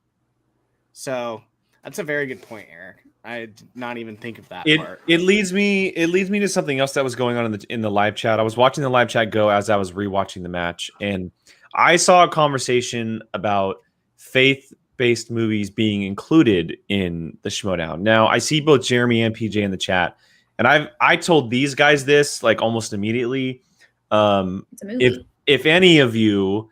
So that's a very good point, Eric. I did not even think of that part. It leads me to something else that was going on in the live chat. I was watching the live chat go as I was rewatching the match, and I saw a conversation about faith-based movies being included in the Schmoedown. Now, I see both Jeremy and PJ in the chat, and I told these guys this like almost immediately. It's a movie. If any of you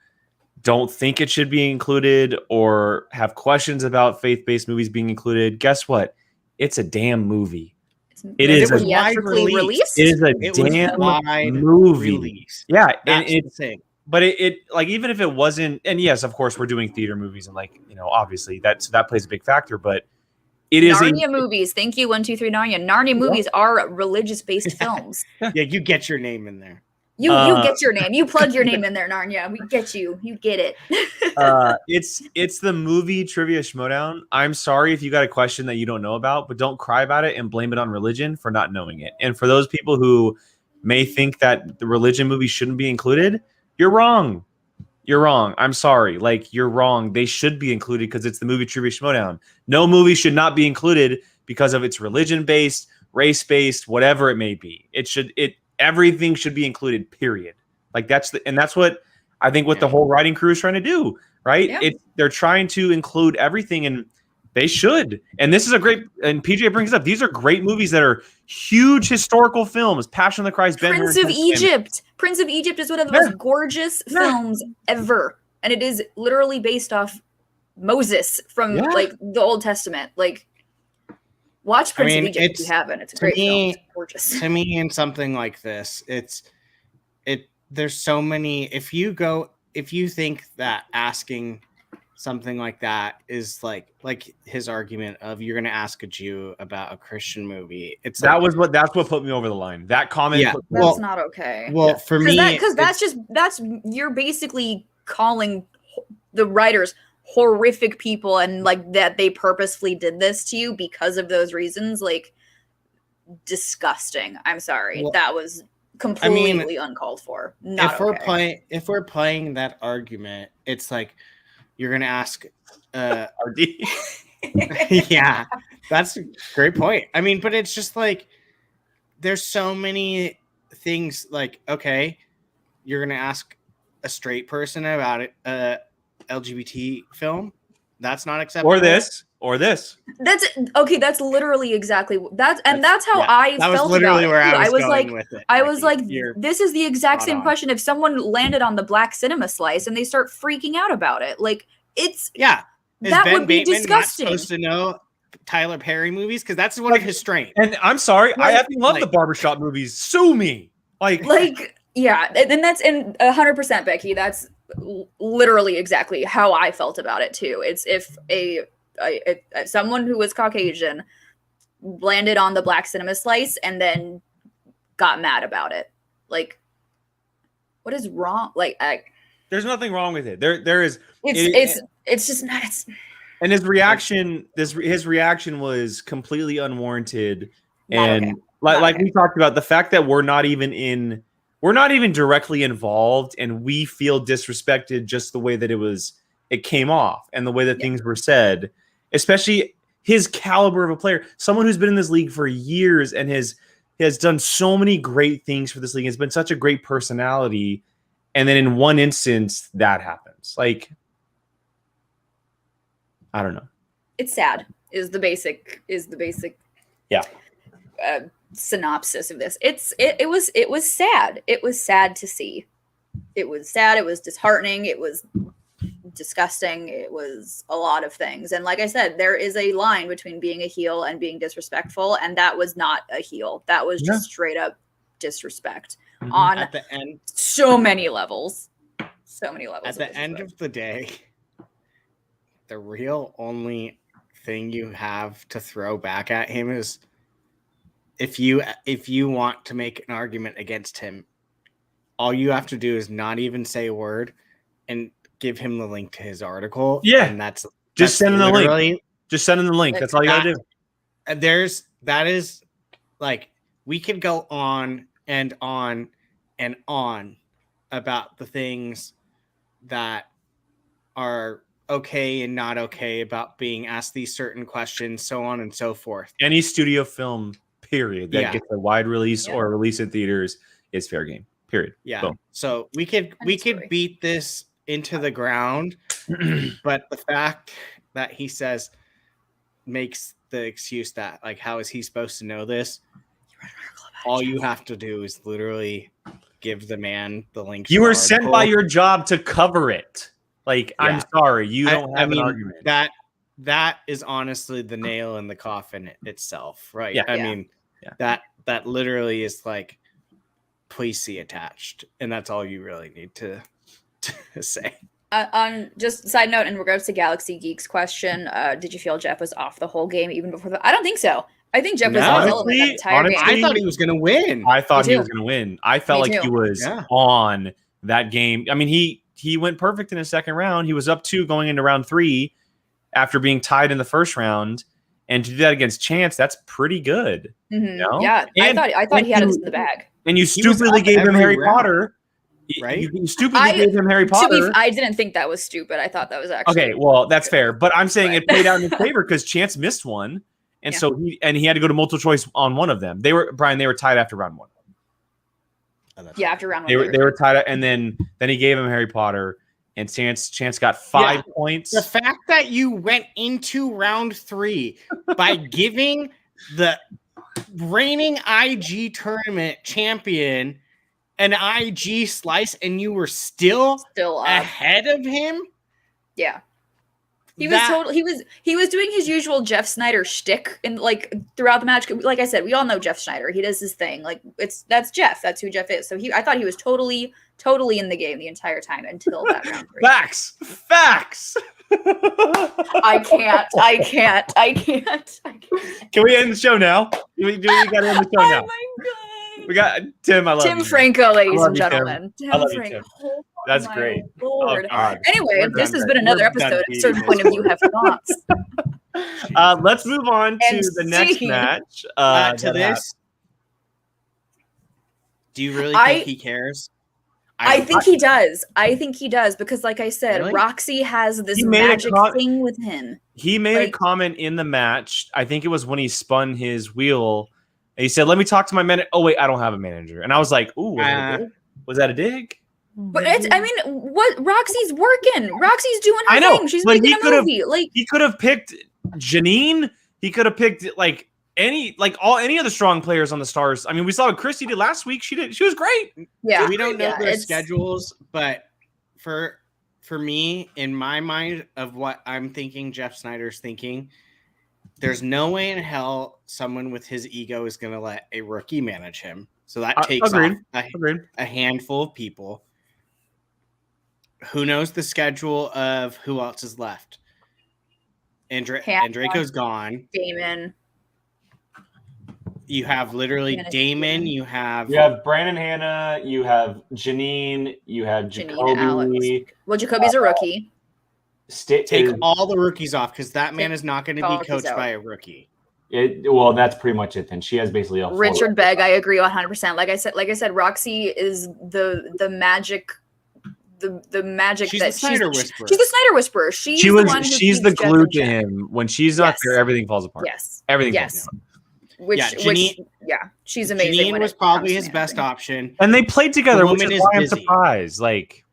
don't think it should be included or have questions about faith-based movies being included, guess what? It's a damn movie. It is a theatrically released. It is a damn movie. Release. Yeah, that's and the thing. But it like, even if it wasn't, and yes, of course, we're doing theater movies, and like, obviously that plays a big factor. But it is Narnia movies. Thank you, 1, 2, 3, Narnia. Narnia movies are religious-based films. Yeah, you get your name in there. You get your name. You plug your name in there, Narnia. We get you. You get it. It's the movie trivia Schmoedown. I'm sorry if you got a question that you don't know about, but don't cry about it and blame it on religion for not knowing it. And for those people who may think that the religion movie shouldn't be included, you're wrong. You're wrong. I'm sorry. Like, you're wrong. They should be included because it's the movie trivia Schmoedown. No movie should not be included because of its religion-based, race-based, whatever it may be. Everything should be included, period. Like, that's what I think what the whole writing crew is trying to do, right? Yeah. They're trying to include everything, and they should. And this is and PJ brings it up. These are great movies that are huge historical films. Passion of the Christ, Prince of Egypt. Prince of Egypt is one of the most gorgeous films ever. And it is literally based off Moses from like the Old Testament. Like, watch Prince of Egypt if you haven't. It's a great film. It's gorgeous. To me, in something like this, there's so many. If you think that asking something like that is like his argument of you're going to ask a Jew about a Christian movie, that's what put me over the line. That comment. Yeah, that's not okay. Well, for me, because that's you're basically calling the writers horrific people, and like that they purposefully did this to you because of those reasons. Like, disgusting. I'm sorry. Well, that was completely uncalled for. Not if we're playing that argument, it's like you're gonna ask RD. Yeah, that's a great point. I mean, but it's just like there's so many things. Like, okay, you're gonna ask a straight person about it, LGBT film. That's not acceptable. Or this. That's okay. That's literally exactly that's how I that was felt literally about where it. I was like, going with it. I was like, You're this is the exact spot same on. question. If someone landed on the black cinema slice and they start freaking out about it, like it's Is that Ben would be Bateman disgusting. not supposed to know Tyler Perry movies because that's one of his strengths. And I'm sorry, I Like- effing love the barbershop movies. Sue me. Like yeah, and that's 100% Becky. That's literally exactly how I felt about it too. It's if someone who was Caucasian landed on the black cinema slice and then got mad about it. Like, what is wrong? Like, there's nothing wrong with it. There is. It's just not. And his reaction was completely unwarranted. Not And okay. like we talked about, the fact that we're not even directly involved, and we feel disrespected just the way that it came off and the way that things were said, especially his caliber of a player, someone who's been in this league for years and has done so many great things for this league, has been such a great personality. And then in one instance that happens. Like, I don't know. It's sad. Is the basic. Yeah. Synopsis of this. It was sad. It was sad to see. It was sad. It was disheartening. It was disgusting. It was a lot of things. And like I said, there is a line between being a heel and being disrespectful, and that was not a heel. That was just straight up disrespect on At the end, so many levels. So many levels. at the end of the day, the real only thing you have to throw back at him is if you want to make an argument against him, all you have to do is not even say a word and give him the link to his article. Yeah. And that's Just send him the link. link. Just send him the link. That's all you gotta do. That is like, we could go on and on and on about the things that are okay and not okay about being asked these certain questions, so on and so forth. Any studio film, period, that gets a wide release or release in theaters is fair game. Period. Yeah. Boom. So we could beat this into the ground, but the fact that he says makes the excuse that, like, how is he supposed to know this? All you have to do is literally give the man the link. You were sent by your job to cover it. Like, I'm sorry, you don't have an argument. That is honestly the nail in the coffin itself, right? Yeah. I mean, that literally is like, please see attached, and that's all you really need to say. On just side note, in regards to Galaxy Geeks question, did you feel Jeff was off the whole game even before I don't think so. I think Jeff was irrelevant that entire game. I thought he was going to win. I thought he was going to win. I felt like he was on that game. I mean, he went perfect in his second round. He was up 2 going into round 3 after being tied in the first round. And to do that against Chance, that's pretty good. Mm-hmm. You know? Yeah, I thought he had it in the bag. And you stupidly gave him Harry Potter. Right? You stupidly gave him Harry Potter. I didn't think that was stupid. I thought that was actually okay. Well, that's fair, but I'm saying it played out in his favor because Chance missed one, and so he had to go to multiple choice on one of them. They were tied after round 1. Yeah, after round 1, they were tied, and then he gave him Harry Potter, and Chance got 5 points. The fact that you went into round 3 by giving the reigning IG tournament champion an IG slice, and you were still ahead of him. Yeah, he was doing his usual Jeff Snyder shtick, and like throughout the match. Like I said, we all know Jeff Snyder. He does his thing. Like that's Jeff. That's who Jeff is. So I thought he was totally in the game the entire time until that round 3. Facts. I can't. Can we end the show now? We got to end the show now. Oh my god. We got Tim. I love Tim you. Franco, ladies and you, Tim. gentlemen. I love you, Franco. Tim. Oh, That's my great. Lord. Oh, anyway, this has been another episode. At a certain point of view, have thoughts. Let's move on to the next match. To this. Do you really think he cares? I think he does. I think he does because, like I said, really? Roxy has this magic thing with him. He made a comment in the match. I think it was when he spun his wheel. And he said, "Let me talk to my manager." Oh wait, I don't have a manager. And I was like, "Ooh, was that a dig?" But I mean, what Roxy's working. Roxy's doing her I know, thing. She's but making a movie. Like he could have picked Janine. He could have picked any of the strong players on the Stars. I mean, we saw what Christy did last week. She was great. yeah, We don't know their it's- schedules, but for me, in my mind of what I'm thinking, Jeff Snyder's thinking, there's no way in hell someone with his ego is going to let a rookie manage him. So that takes off a handful of people. Who knows the schedule of who else is left? Andrejko's gone. Damon. You have literally Damon. You have Brandon Hanna. You have Janine. You have Jacoby. Alex. Well, Jacoby's a rookie. Take all the rookies off because that man is not going to be coached by a rookie. Well, that's pretty much it. Then she has basically a Richard Begg. I agree 100%. Like I said, Roxy is the magic. The magic she's that the Snyder Whisperer. She's the Snyder Whisperer. She's the glue to him. When she's not there, everything falls apart. Yes. Everything falls apart. She's amazing. Janine was probably his best option. And they played together, which is why I'm busy. surprised. Like,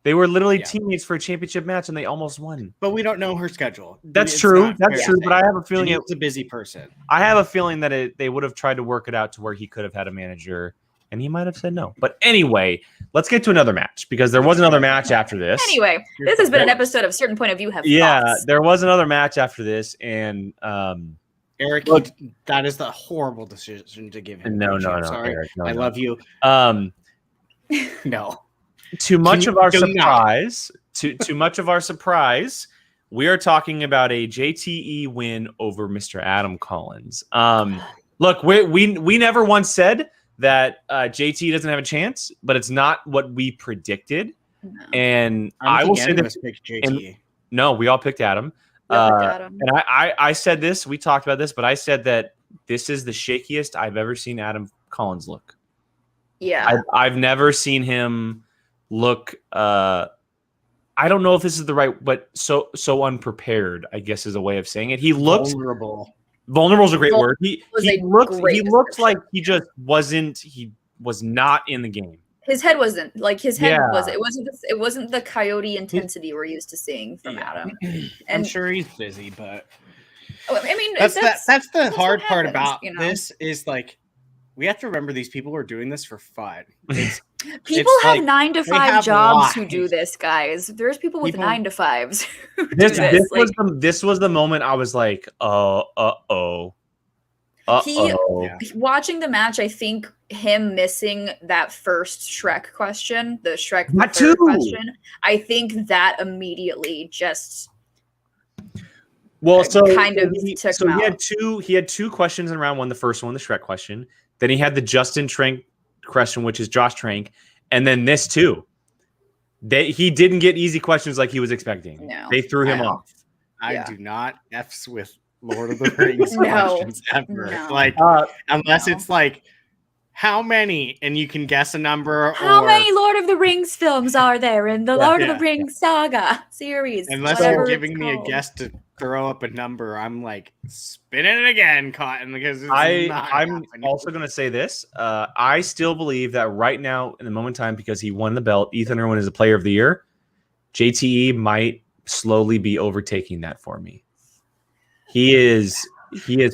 they were literally teammates for a championship match, and they almost won. But we don't know her schedule. That's true. That's true. But I have a feeling it's a busy person. I have a feeling that they would have tried to work it out to where he could have had a manager, and he might have said no. But anyway, let's get to another match because there was another match after this. Anyway, this has been an episode of Certain Point of View. There was another match after this, and Eric, that is the horrible decision to give him. No, sorry. Eric, I love you. No. Too much of our surprise. Too much of our surprise. We are talking about a JTE win over Mr. Adam Collins. Look, we never once said that JT doesn't have a chance, but it's not what we predicted. No. And I will say that JT. No, we all picked Adam. And I said this. We talked about this, but I said that this is the shakiest I've ever seen Adam Collins look. Yeah, I've never seen him look. I don't know if this is the right, but so unprepared, I guess, is a way of saying it. He looked vulnerable. Vulnerable is a great word. He looked like he just wasn't. He was not in the game. His head wasn't like his head was. It wasn't the coyote intensity we're used to seeing from Adam. And I'm sure he's busy, but I mean, that's the hard part about this is like we have to remember these people are doing this for fun. People have 9 to 5 jobs who do this, guys. There's people with 9 to 5s. This was the moment I was like, watching the match, I think him missing that first Shrek question, the Shrek question, I think that immediately just took him out. He had two questions in round one. The first one, the Shrek question. Then he had the Justin Trank question, which is Josh Trank, and then this too. He didn't get easy questions like he was expecting. No, they threw him off. I do not F's with Lord of the Rings questions ever. No. Like unless it's like how many, and you can guess a number. How many Lord of the Rings films are there in the Lord of the Rings saga series? Unless you're giving me a guess to throw up a number, I'm like spinning it again, Cotton, because I'm also going to say this. I still believe that right now, in the moment in time, because he won the belt, Ethan Irwin is the player of the year. JTE might slowly be overtaking that for me. He is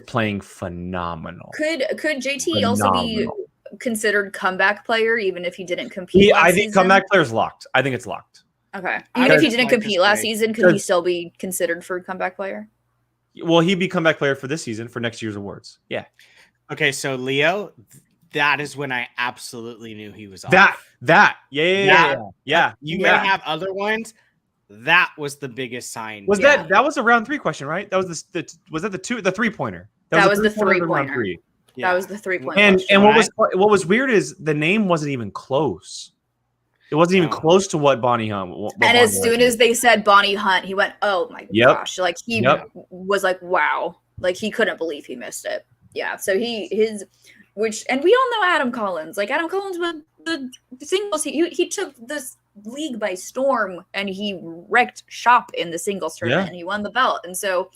playing phenomenal. Could JTE also be considered comeback player even if he didn't compete? I think comeback player is locked. I think it's locked. Okay. Even if he didn't compete last season, could he still be considered for comeback player? Well, he'd be comeback player for this season for next year's awards. Yeah. Okay, so Leo, that is when I absolutely knew he was off. Yeah. You may have other ones. That was the biggest sign. That was a round 3 question, right? That was the 3-pointer. That was the 3-pointer. Yeah. That was the 3-point. And what was weird is the name wasn't even close. It wasn't even close to what Bonnie Hunt. And as soon as they said Bonnie Hunt, he went, "Oh my gosh!" Like he was like, "Wow!" Like he couldn't believe he missed it. Yeah. So and we all know Adam Collins. Like Adam Collins with the singles, he took this league by storm and he wrecked shop in the singles tournament and he won the belt. And so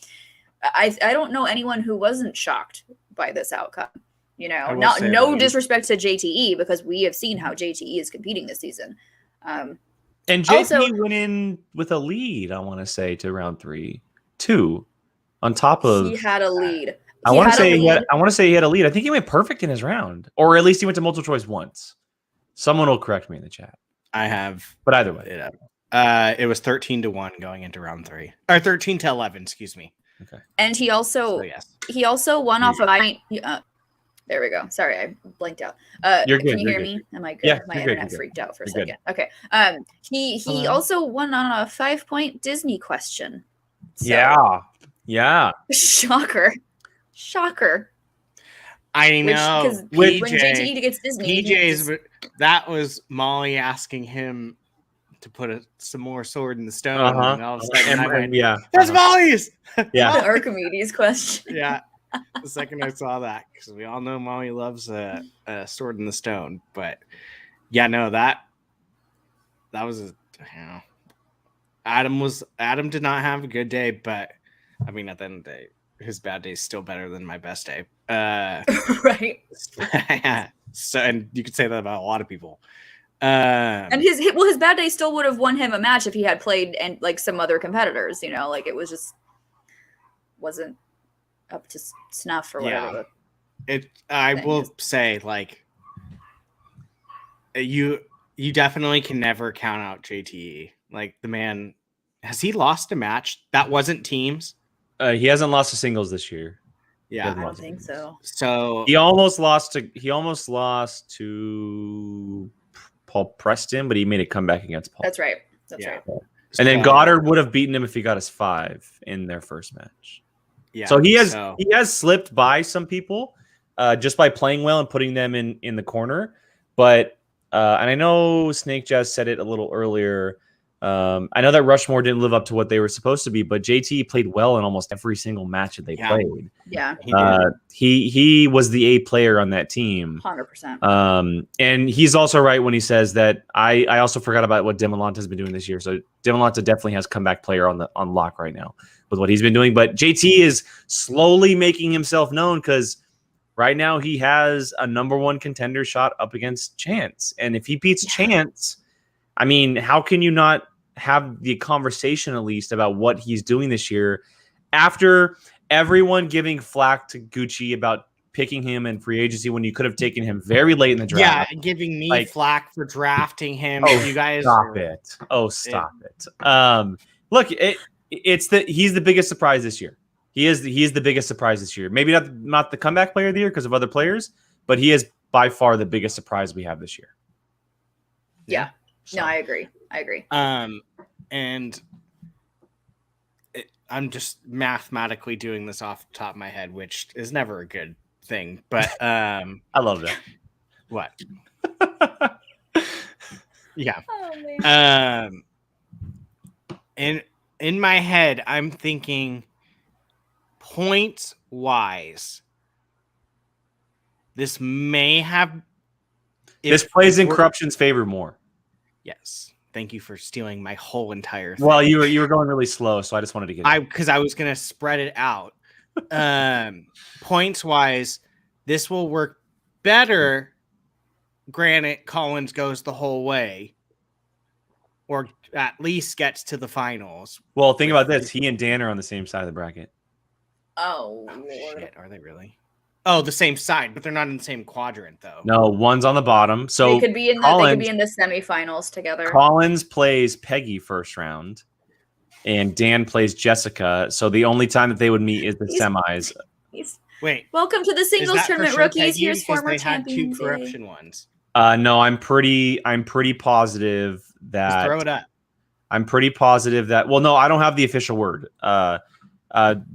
I don't know anyone who wasn't shocked by this outcome. You know, I will not say no that- disrespect to JTE because we have seen how JTE is competing this season. And JT Also- went in with a lead, I want to say, to round 2 on top of. He had a lead. I He want to had a say lead. I want to say he had a lead. I think he went perfect in his round, or at least he went to multiple choice once. Someone will correct me in the chat. I have But either way, it was 13-1 going into round 3. Or 13-11, excuse me. And he also So yes. he also won off of there we go. Sorry, I blanked out. You're good, Can you you're hear good. me? Am I good? Yeah, My you're good, internet you're good. freaked out for a You're good. second. Okay. He Hello? also won on a 5-point Disney question. So, yeah. Shocker. I know. Because when JTE PJ, gets Disney, he PJ's just- that was Molly asking him to put some more sword in the stone. Uh-huh. And all of a sudden I went, Yeah. "That's Molly's." Yeah. the Archimedes question. Yeah. The second I saw that, because we all know Molly loves a sword in the stone, but yeah, no, that was Adam did not have a good day, but I mean, at the end of the day, his bad day is still better than my best day. Right. So, and you could say that about a lot of people. And his bad day still would have won him a match if he had played and like some other competitors, you know, like it was just wasn't up to snuff or whatever. I thing will is. say, like, you definitely can never count out JTE. Like, the man, has he lost a match that wasn't teams? He hasn't lost a singles this year. Yeah. I don't think so. So He almost lost to Paul Preston, but he made a comeback against Paul. That's right. Yeah. And then Goddard would have beaten him if he got his 5 in their first match. Yeah. So he has slipped by some people just by playing well and putting them in the corner. But and I know Snake Jazz said it a little earlier. I know that Rushmore didn't live up to what they were supposed to be, but JT played well in almost every single match that they played. Yeah. He was the A player on that team. 100%. And he's also right when he says that I also forgot about what Demolanta has been doing this year. So Demolanta definitely has comeback player on lock right now with what he's been doing. But JT is slowly making himself known because right now he has a number 1 contender shot up against Chance. And if he beats Chance, I mean, how can you not have the conversation at least about what he's doing this year after everyone giving flack to Gucci about picking him in free agency when you could have taken him very late in the draft? Yeah, giving me flack for drafting him. Oh, you guys stop it. Oh, stop it. Look, he's the biggest surprise this year. He is the biggest surprise this year. Maybe not the comeback player of the year because of other players, but he is by far the biggest surprise we have this year. Yeah. So, No, I agree. And I'm just mathematically doing this off the top of my head, which is never a good thing. But I love that. What? Yeah. Oh, man. In my head, I'm thinking points wise. This may have. This plays in Corruption's favor more. Yes. Thank you for stealing my whole entire thing. Well, you were going really slow, so I just wanted to get because I was gonna spread it out. Points wise, this will work better. Granted, Collins goes the whole way, or at least gets to the finals. Well, think about this. He and Dan are on the same side of the bracket. Oh, Shit, are they really? Oh, the same side, but they're not in the same quadrant, though. No, one's on the bottom. So they could be in the semifinals together. Collins plays Peggy first round, and Dan plays Jessica. So the only time that they would meet is the semis. Wait, welcome to the singles tournament, rookies. Here's former champions. Two corruption ones. No, I'm pretty positive that. Just throw it up. I'm pretty positive that. Well, no, I don't have the official word.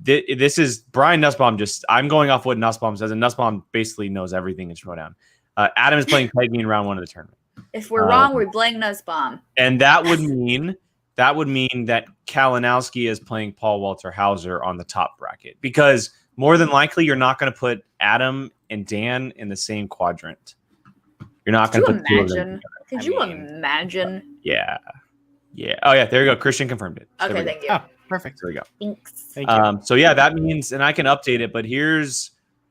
This is Brian Nussbaum. I'm going off what Nussbaum says, and Nussbaum basically knows everything in Schmoedown. Adam is playing Peggy in round 1 of the tournament. If we're wrong, we blame Nussbaum. And that would mean that Kalinowski is playing Paul Walter Hauser on the top bracket, because more than likely you're not going to put Adam and Dan in the same quadrant. You're not going to put two of them together. Could you imagine? Yeah. Oh yeah, there you go. Christian confirmed it. Okay, thank you. Oh, perfect. There we go. Thanks. Thank you. So yeah, that means, and I can update it, but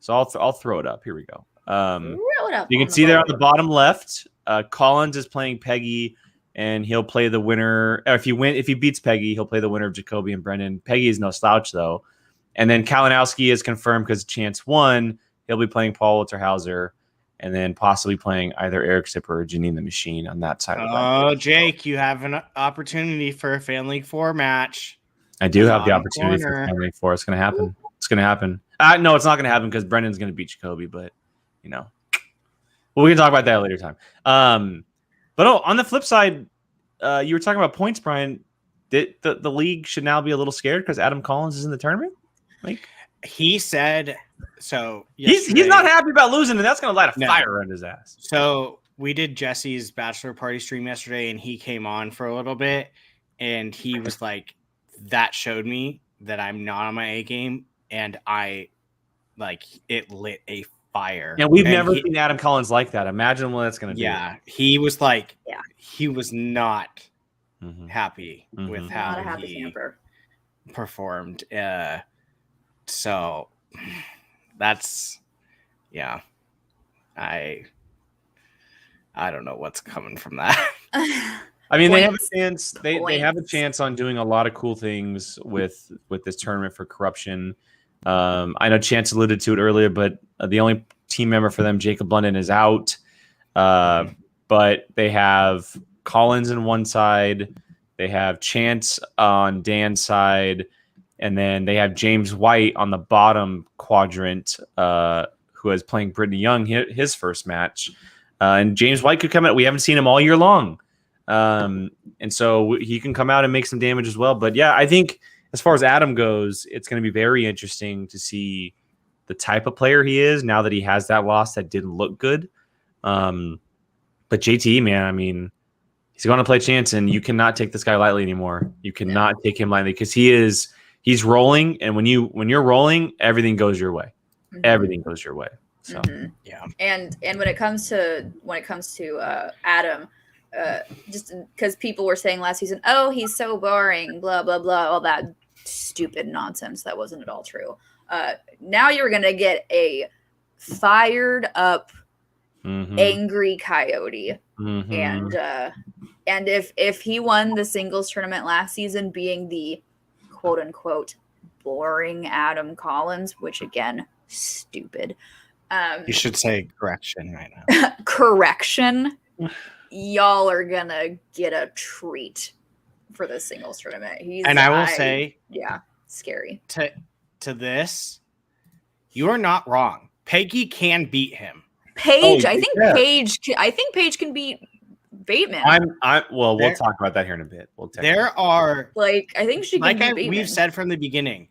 I'll throw it up. Here we go. You can see there on the bottom left, Collins is playing Peggy, and he'll play the winner. If he beats Peggy, he'll play the winner of Jacoby and Brendan. Peggy is no slouch though. And then Kalinowski is confirmed because Chance won. He'll be playing Paul Witterhauser, and then possibly playing either Eric Sipper or Janine the Machine on that side. Oh, Jake, you have an opportunity for a Fan League 4 match. I do have the opportunity for Fan League 4. It's going to happen. It's going to happen. No, it's not going to happen because Brendan's going to beat Jacoby, but we can talk about that at a later time. But on the flip side, you were talking about points, Brian. The league should now be a little scared because Adam Collins is in the tournament. Like he said, so he's not happy about losing, and that's going to light a fire under his ass. So we did Jesse's bachelor party stream yesterday, and he came on for a little bit, and he was like, "That showed me that I'm not on my A game," and it lit a fire. And we've never seen Adam Collins like that. Imagine what that's going to do. Yeah, he was like, he was not happy with how he performed. So that's, I don't know what's coming from that. I mean, they have a chance. They have a chance on doing a lot of cool things with this tournament for corruption. I know Chance alluded to it earlier, but the only team member for them, Jacob London, is out. But they have Collins on one side, they have Chance on Dan's side, and then they have James White on the bottom quadrant, who is playing Brittany Young his first match. And James White could come out. We haven't seen him all year long. And so he can come out and make some damage as well. But yeah, I think as far as Adam goes, it's going to be very interesting to see the type of player he is now that he has that loss that didn't look good. But JT, man, I mean, he's going to play Chance, and you cannot take this guy lightly anymore. You cannot take him lightly because he's rolling, and when you're rolling, everything goes your way. Everything goes your way. So yeah. And when it comes to Adam, just because people were saying last season, oh, he's so boring, blah blah blah, all that stupid nonsense that wasn't at all true. Now you're gonna get a fired up, angry Coyote, and if he won the singles tournament last season, being the quote unquote boring Adam Collins, which again, stupid. You should say correction right now. Correction. Y'all are gonna get a treat for the singles tournament. I will say, scary. To this, you are not wrong. Peggy can beat him. Paige, I think Paige can beat Bateman. We'll talk about that here in a bit. I think she can beat Bateman. We've said from the beginning,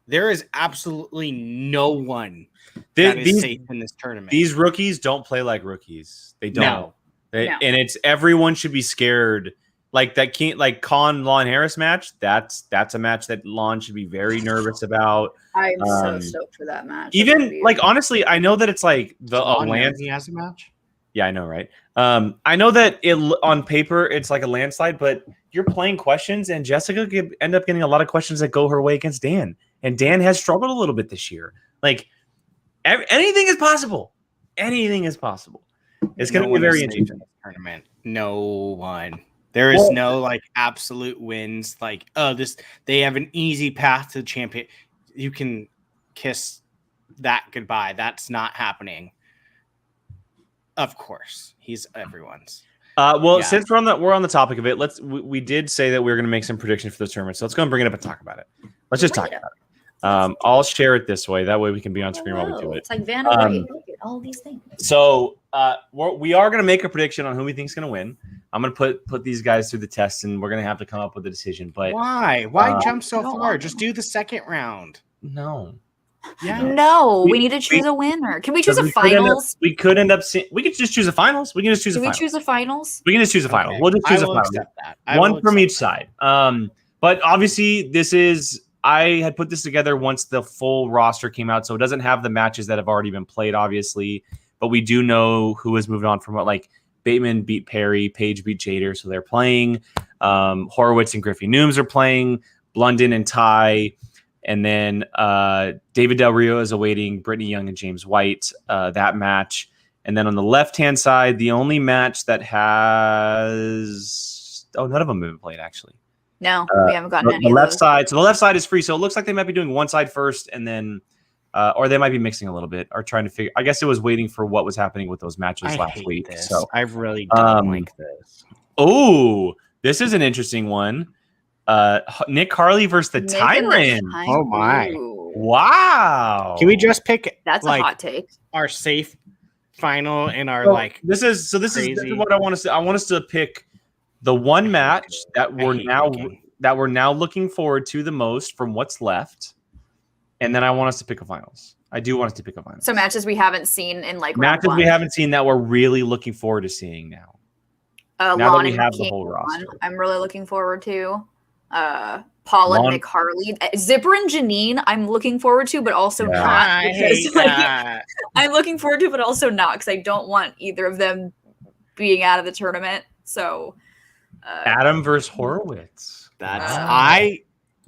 there is absolutely no one that is safe in this tournament. These rookies don't play like rookies. They don't. And it's everyone should be scared. Like that Con Lon Harris match. That's a match that Lon should be very nervous about. I'm so stoked for that match. Even honestly, I know that it's like he has a match. Yeah, I know, right? I know that on paper it's like a landslide, but you're playing questions, and Jessica could end up getting a lot of questions that go her way against Dan. And Dan has struggled a little bit this year. Like anything is possible. Anything is possible. It's going to be very interesting tournament. No one. There is no absolute wins. They have an easy path to champion. You can kiss that goodbye. That's not happening. Of course, he's everyone's. Since we're on the topic of it, we did say that we were going to make some predictions for the tournament. So let's go and bring it up and talk about it. Let's just talk about it. I'll share it this way. That way we can be on screen while we do it. It's like Vanna all these things. So we are going to make a prediction on who we think is going to win. I'm going to put these guys through the test, and we're going to have to come up with a decision. But why? Why jump so far? Just do the second round. No. Yeah. No, we need to choose a winner. Can we choose a finals? We could end up we could just choose a finals. We can just choose a finals. Can we choose a finals? We can just choose a final. Okay. We'll just choose a final. One from each side. But obviously I had put this together once the full roster came out, so it doesn't have the matches that have already been played, obviously. But we do know who has moved on from what, like Bateman beat Perry, Paige beat Jader, so they're playing. Horowitz and Griffey Nooms are playing. Blunden and Ty. And then David Del Rio is awaiting Brittany Young and James White, that match. And then on the left-hand side, the only match that has... Oh, none of them have been played, actually. No, we haven't gotten any the of left those. side. So the left side is free. So it looks like they might be doing one side first and then... or they might be mixing a little bit or trying to figure... I guess it was waiting for what was happening with those matches last week. This. So I really don't like this. Oh, this is an interesting one. Nick Harley versus the Nick Tyrant. and the Oh, my. Ooh. Wow. Can we just pick That's like a hot take. our safe final and our So like this is crazy. what I want to say. I want us to pick the one match that we're now looking forward to the most from what's left, and then I want us to pick a finals. I do want us to pick a finals. So matches we haven't seen in like matches round we one. haven't seen that we're really looking forward to seeing now. Now that Lon we and have the King whole roster. I'm really looking forward to. Paul and Lon- Nick Harley. Zipper and Janine, I'm looking forward to, but also Yeah. not. I Because, hate like, that. I'm looking forward to, but also not because I don't want either of them being out of the tournament. So, Adam versus Horowitz. That's Wow.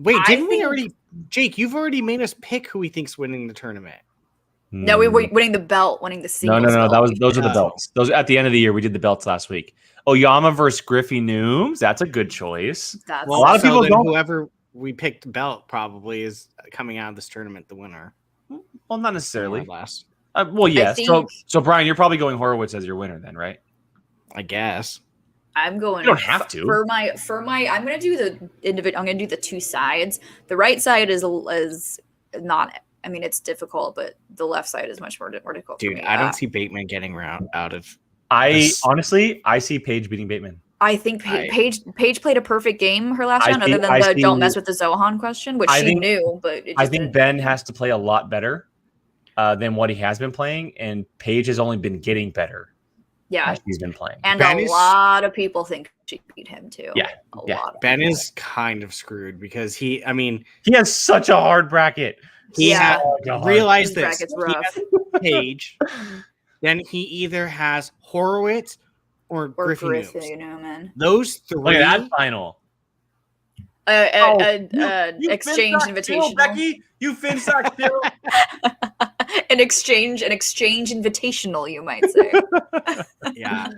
Wait, I didn't we think- already Jake, you've already made us pick who we think's winning the tournament. no, we were winning the belt, winning the No, singles. no. belt. Those are the No. belts. Those at the end of the year. We did the belts last week. Oyama versus Griffey Nooms. That's a good choice. That's Well, A lot of so people then don't- whoever we picked belt probably is coming out of this tournament the winner. Well, not necessarily. More or less, Well, yes. think- So Brian, you're probably going Horowitz as your winner then, right? I guess. I'm going. You don't have to. For my. I'm gonna do the individual. I'm gonna do the two sides. The right side is not. I mean, it's difficult, but the left side is much more difficult. for Dude, me. I don't see Bateman getting out of I honestly see Paige beating Bateman. I think Paige played a perfect game her last I round, see- other than I the see- don't mess with the Zohan question, which I she think- knew, but it just I think didn't. Ben has to play a lot better than what he has been playing, and Paige has only been getting better Yeah, as he's been playing. and Ben a is- lot of people think she beat him too. Yeah, a yeah. lot. Of Ben people. is kind of screwed because He has such a hard bracket. he Yeah. had realize His this. bracket's He rough. has Page, then he either has Horowitz or Or Griffey Griffith, Nooms. you know, man. Those Look three. at that final. You Exchange Finstock invitation. chill, Becky. You Finstock chill. An exchange invitational, you might say. Yeah,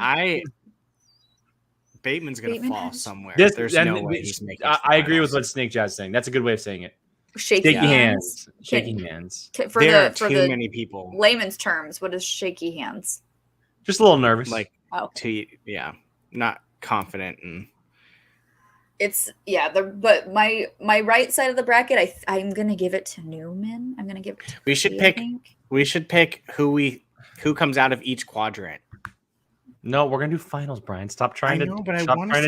Bateman's gonna Bateman fall has- somewhere. This- There's and no th- way he's making. I agree with finals. what Snake Jazz is saying. That's a good way of saying it. Shaky Shaky hands. hands. Shaky hands. For There are the too many people. layman's terms, what is shaky hands? Just a little nervous. Like, Oh. not confident and It's but my right side of the bracket, I'm gonna give it to Newman. I'm gonna give it to we should Lee, I pick. think. We should pick who comes out of each quadrant. no, we're gonna do finals, Brian. Stop trying to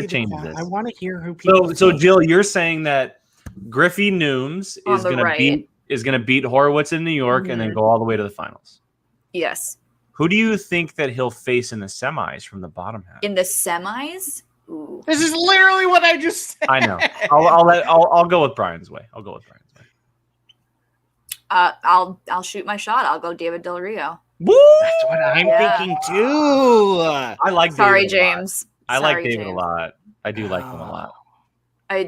change this. I want to hear who people. So think. Jill, you're saying that Griffey Nooms On is the gonna right. beat Horowitz in New York and then Mhm. go all the way to the finals. Yes. Who do you think that he'll face in the semis from the bottom half? In the semis? Ooh. This is literally what I just said. I know. I'll go with Brian's way. I'll shoot my shot. I'll go David Del Rio. Woo! That's what I'm Yeah. thinking too. I like Sorry, David a lot. James. I like Sorry, David a James. lot. I do like him a lot.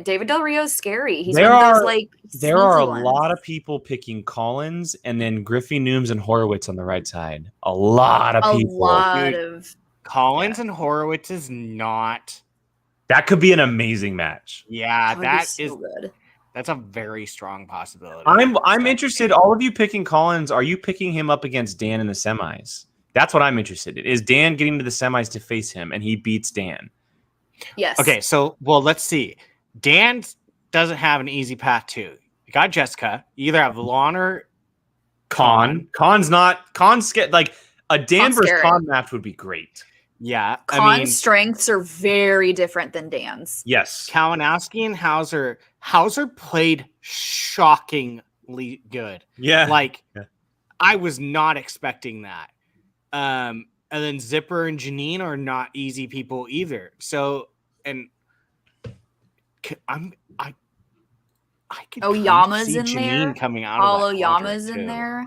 David Del Rio's scary. He's There one of are- those like There are a sneaky ones. lot of people picking Collins and then Griffey Nooms and Horowitz on the right side. A lot of a people. lot Dude. of Collins and Horowitz is not. That could be an amazing match. Yeah, would be that so is. good. That's a very strong possibility. I'm interested. All of you picking Collins, are you picking him up against Dan in the semis? That's what I'm interested in. Is Dan getting to the semis to face him and he beats Dan? Yes. Okay, so let's see. Dan doesn't have an easy path too. You got Jessica. You either have Lon or Con's like a Dan Con's versus scary. Con match would be great. yeah. Con's I mean, strengths are very different than Dan's. Yes. Kalinowski and Hauser. Hauser played shockingly good. Yeah. Like, Yeah. I was not expecting that. And then Zipper and Janine are not easy people either. So, and I could Oh, kind of Yama's see in Janine there. coming out. Paulo of that Yama's quadrant, in too. there.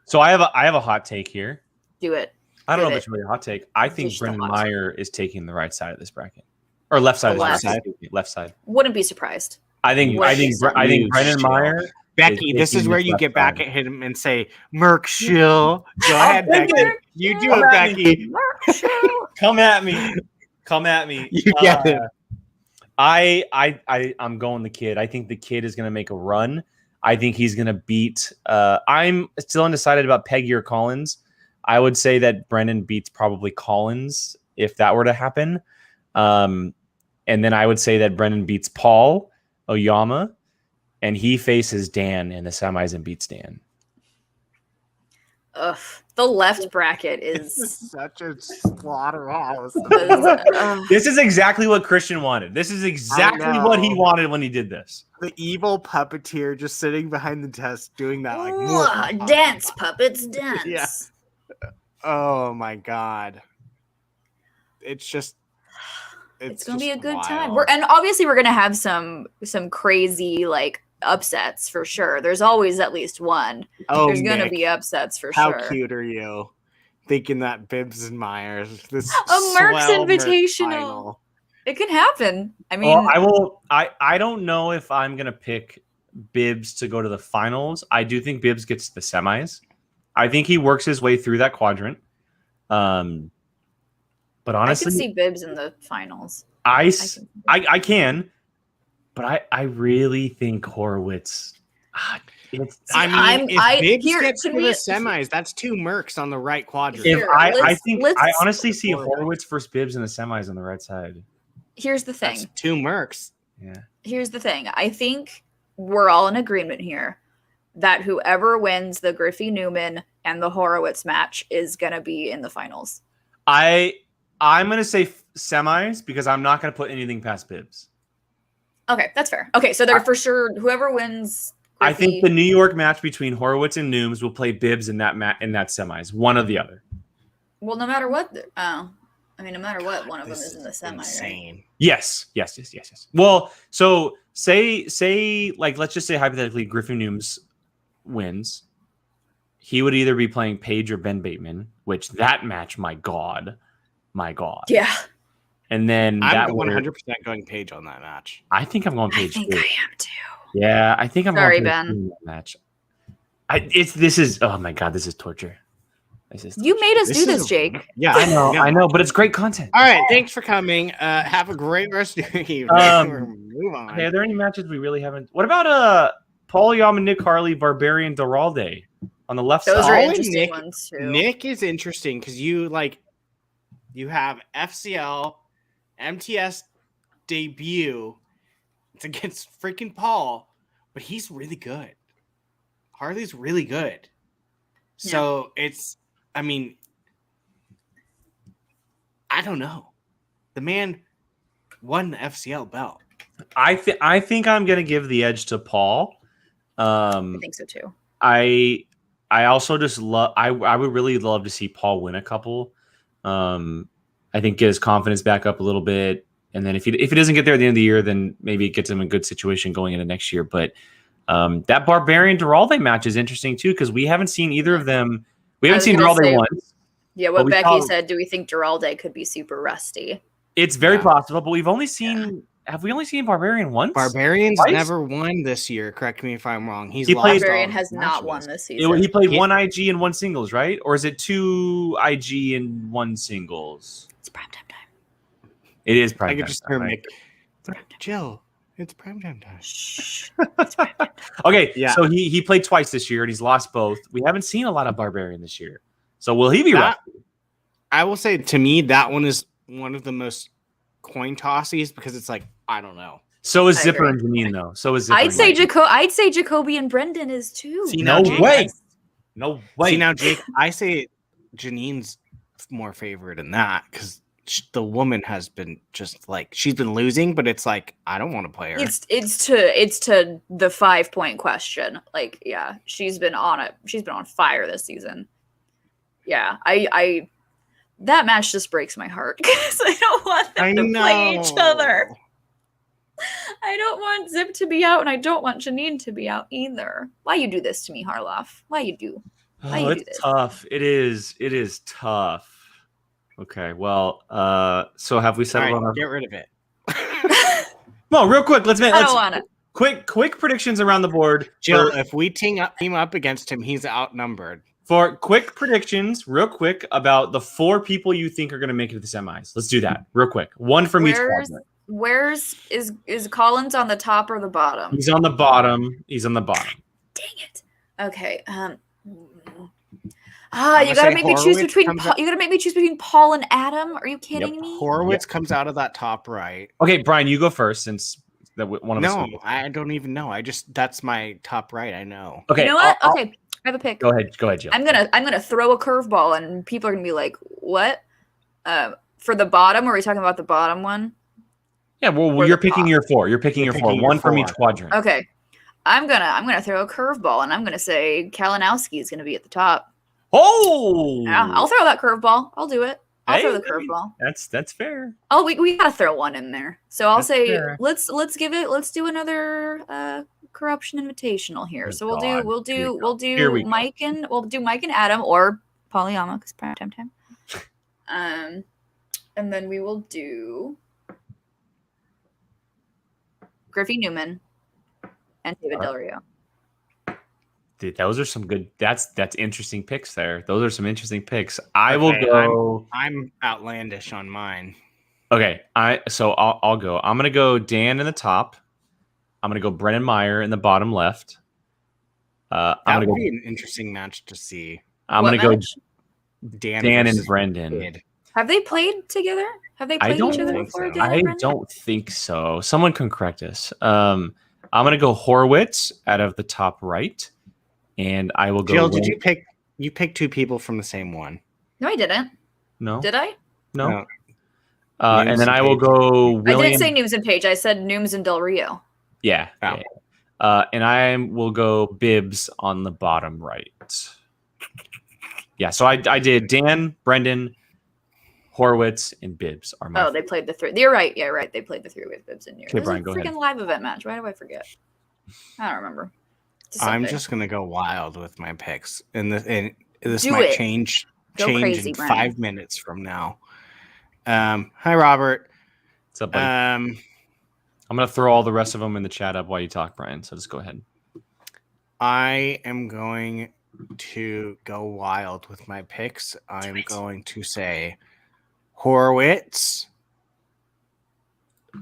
So I have a hot take here. Do it. I don't know Give if it's really a hot take. I think Dish the Brendan hot Meyer is taking the right side of this bracket, or left side. The left side. Left side. Wouldn't be surprised. I think Where I think he's I think huge Brendan deal. Meyer Becky, this is where you get back at him and say, Merc Shill. Go ahead, Becky. You do it, Becky. Come at me. Come at me. You get it. I'm going the kid. I think the kid is going to make a run. I think he's going to beat. I'm still undecided about Peggy or Collins. I would say that Brendan beats probably Collins if that were to happen. And then I would say that Brendan beats Paul Oyama, and he faces Dan in the semis and beats Dan. Ugh, the left bracket is such a slaughterhouse. This is exactly what Christian wanted. This is exactly what he wanted when he did this. The evil puppeteer just sitting behind the desk doing that. Like, dance, puppets, dance. Yeah. Oh, my God. It's just... It's gonna be a good time. And obviously we're gonna have some crazy like upsets for sure. There's always at least one. There's gonna be upsets for sure. How cute are you? Thinking that Bibbs and Myers, this Merck's Invitational. It could happen. I mean, I don't know if I'm gonna pick Bibbs to go to the finals. I do think Bibbs gets to the semis. I think he works his way through that quadrant. But honestly, I can see Bibbs in the finals. I can, but I really think Horowitz. If Bibbs gets to the semis, that's two Mercs on the right quadrant. I honestly see Horowitz versus Bibbs in the semis on the right side. Here's the thing. That's two Mercs. Yeah. Here's the thing. I think we're all in agreement here that whoever wins the Griffey-Newman and the Horowitz match is going to be in the finals. I'm going to say semis because I'm not going to put anything past Bibbs. Okay, that's fair. Okay, so they're for sure whoever wins. I think the New York match between Horowitz and Nooms will play Bibbs in that semis, one or the other. Well, no matter what, no matter what, one of them is in the semi. Insane. Right? Yes. Well, so say like let's just say hypothetically Griffin Nooms wins. He would either be playing Paige or Ben Bateman, which that match, my God. Yeah. And then I'm 100% going Paige on that match. I think I'm going Paige too. I am too. Yeah, I think I'm Sorry, going Ben. Paige that match. This is oh my God, this is torture. You made us do this, Jake. Yeah, I know, but it's great content. All right, thanks for coming. Have a great rest of your evening. Move on. Okay, are there any matches we really haven't? What about Paul Yam and Nick Harley, Barbarian Duralde on the left Those side? are interesting ones too. Nick is interesting because you have FCL, MTS debut. It's against freaking Paul, but he's really good. Harley's really good. Yeah. So I don't know. The man won the FCL belt. I think I'm going to give the edge to Paul. I think so too. I also just love. I would really love to see Paul win a couple. I think get his confidence back up a little bit, and then if he doesn't get there at the end of the year, then maybe it gets him a good situation going into next year. But that Barbarian Duralde match is interesting too because we haven't seen either of them. We haven't seen Duralde once. Yeah, what Becky said. Do we think Duralde could be super rusty? It's very possible, but we've only seen. Yeah. Have we only seen Barbarian once? Barbarian's never won this year. Correct me if I'm wrong. Barbarian has not won this season. He played one IG and one singles, right? Or is it two IG and one singles? It's primetime time. It is primetime. I could just hear Mick. Jill, it's primetime time. Shh. It's primetime time. Okay, yeah. So he played twice this year and he's lost both. We haven't seen a lot of Barbarian this year. So will he be rusty? I will say to me that one is one of the most coin tossies because it's like I don't know. So is Zipper and Janine though. So is Zipper. I'd say Jacoby and Brendan is too. See, no way. See now, Jake. I say Janine's more favorite in that because the woman has been just like she's been losing, but it's like I don't want to play her. It's to the 5-point question. Like yeah, she's been on it. She's been on fire this season. Yeah, I that match just breaks my heart because I don't want them to play each other. I don't want Zip to be out, and I don't want Janine to be out either. Why you do this to me, Harloff? Why you do this? Tough. It is tough. Okay, well, so have we settled on our... Get rid of it. No, real quick. Let's I don't want it. quick predictions around the board. Jill, if we team up against him, he's outnumbered. For quick predictions, real quick, about the 4 people you think are going to make it to the semis. Let's do that real quick. One from each quadrant. Is Collins on the top or the bottom? He's on the bottom. He's on the bottom. Dang it. Okay. You gotta make me choose between. You gotta make me choose between Paul and Adam. Are you kidding me? Horowitz comes out of that top right. Okay, Brian, you go first since one of us. No, I don't even know. That's my top right. I know. Okay, you know what? Okay, I have a pick. Go ahead, Jill. I'm gonna throw a curveball, and people are gonna be like, "What?" For the bottom, are we talking about the bottom one? Yeah, well, you're picking your 4. You're picking your 4. One from each quadrant. Okay, I'm gonna throw a curveball, and I'm gonna say Kalinowski is gonna be at the top. Oh, Yeah, I'll throw that curveball. I'll do it. I'll throw the curveball. That's fair. Oh, we gotta throw one in there. So I'll say fair. let's do another corruption invitational here. So we'll do Mike and Adam or Polyama because prime time. And then we will do Griffey Newman and David Del Rio. Dude, those are some good. That's interesting picks there. Those are some interesting picks. I will go. I'm outlandish on mine. Okay, I'll go. I'm gonna go Dan in the top. I'm gonna go Brennan Meyer in the bottom left. That would be an interesting match to see. I'm gonna go Dan and Brendan. Kid. Have they played together? Have they played each other before? So. I don't think so. Someone can correct us. I'm gonna go Horowitz out of the top right. And I will go. Jill, did you pick? You picked 2 people from the same one. No, I didn't. No. Did I? No. And then I will go. William. I didn't say Nooms and Page. I said Nooms and Del Rio. Yeah. Oh. Yeah. And I will go Bibbs on the bottom right. Yeah. So I did Dan, Brendan, Horowitz, and Bibbs are my. Oh, they played the 3. You're right. Yeah, right. They played the 3 with Bibbs in here. Okay, Brian, go ahead. Freaking live event match. Why do I forget? I don't remember. I'm just gonna go wild with my picks, and this Do might it. change crazy, in Brian. 5 minutes from now. Hi, Robert. What's up, buddy? I'm gonna throw all the rest of them in the chat up while you talk, Brian. So just go ahead. I am going to go wild with my picks. I'm going to say Horowitz.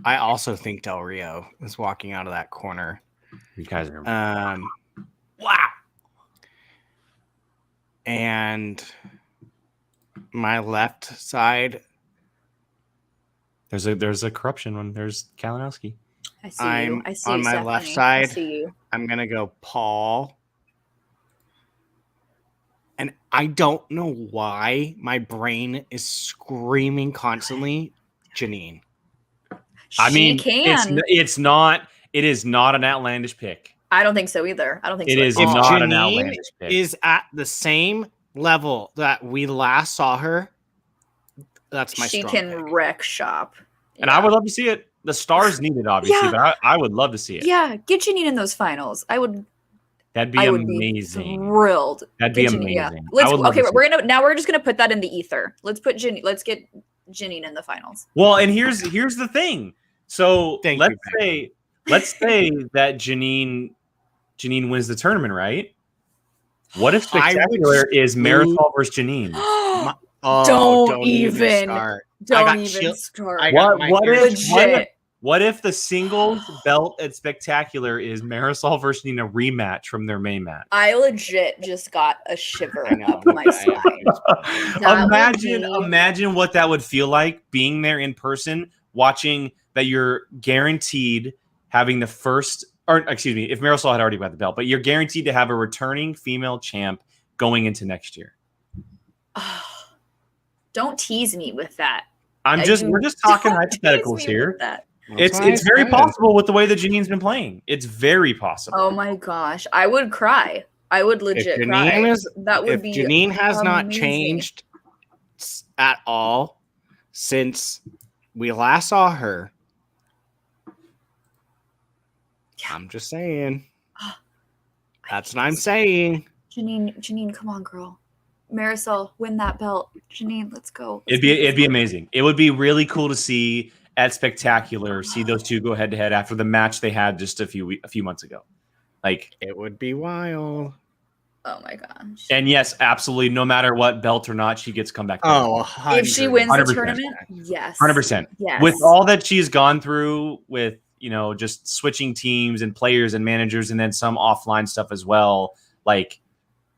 I also think Del Rio is walking out of that corner. You guys are wow. And my left side. There's a corruption one. There's Kalinowski. I see you. I see on you, my Stephanie. left side. I see you. I'm gonna go Paul. And I don't know why my brain is screaming constantly, Janine. I mean, can. It is not an outlandish pick. I don't think so either. I don't think it so. Is if not Janine an outlandish pick. Is at the same level that we last saw her. That's my. She strong can pick. wreck shop. And I would love to see it. The stars need it, obviously, but I would love to see it. Yeah, get Janine in those finals. That'd be amazing. Thrilled. That'd be Janine, amazing. Yeah. We're just gonna put that in the ether. Let's get Janine in the finals. Well, and here's the thing. So let's say that Janine wins the tournament, right? What if spectacular is Marisol versus Janine? Don't even start. What if the singles belt at Spectacular is Marisol versus Nina rematch from their main match? I legit just got a shiver up my spine. Imagine what that would feel like being there in person, watching that you're guaranteed having the first, or excuse me, if Marisol had already got the belt, but you're guaranteed to have a returning female champ going into next year. Don't tease me with that. We're just talking hypotheticals here. It's very possible with the way that Janine's been playing. It's very possible. Oh my gosh, I would cry. I would legit cry. Janine has not changed at all since we last saw her. I'm just saying. That's what I'm saying. Janine, come on, girl. Marisol, win that belt. Janine, let's go. It'd be amazing. It would be really cool to see at Spectacular see those two go head to head after the match they had just a few months ago. Like, it would be wild. Oh my gosh. And yes, absolutely. No matter what, belt or not, she gets come back. Oh, if she wins the 100%. tournament, yes. 100%. Yes. With all that she's gone through with, just switching teams and players and managers and then some offline stuff as well. Like,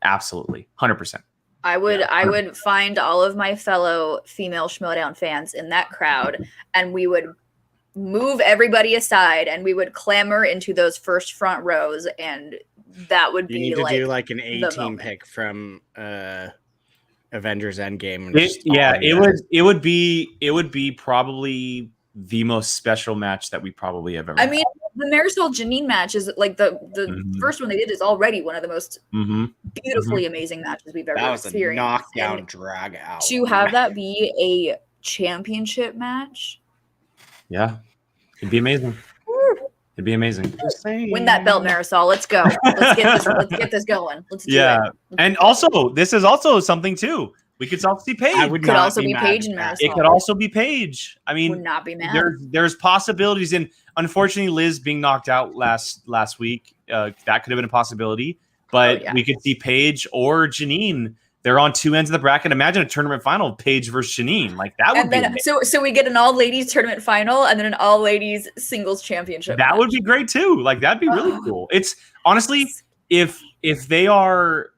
absolutely. 100%. I would find all of my fellow female Schmoedown fans in that crowd, and we would move everybody aside, and we would clamor into those first front rows, and that would be you need to do like an A team moment. pick from Avengers Endgame. It would be probably the most special match that we probably have ever. I mean, the Marisol Janine match is like the first one they did is already one of the most beautifully amazing matches we've ever experienced. That was a knockdown drag out. To have that be a championship match, yeah, it'd be amazing. It'd be amazing. Win that belt, Marisol. Let's go. Let's get this going. Let's do it. And also, this is also something too. We could also see Paige. It could also be Paige and Marisol. It could also be Paige. I mean, would not be mad. There's possibilities, and unfortunately, Liz being knocked out last week, that could have been a possibility. But we could see Paige or Janine. They're on two ends of the bracket. Imagine a tournament final, Paige versus Janine. Like that would be so we get an all ladies tournament final and then an all ladies singles championship. That would be great too. Like that'd be really cool. It's honestly, if they are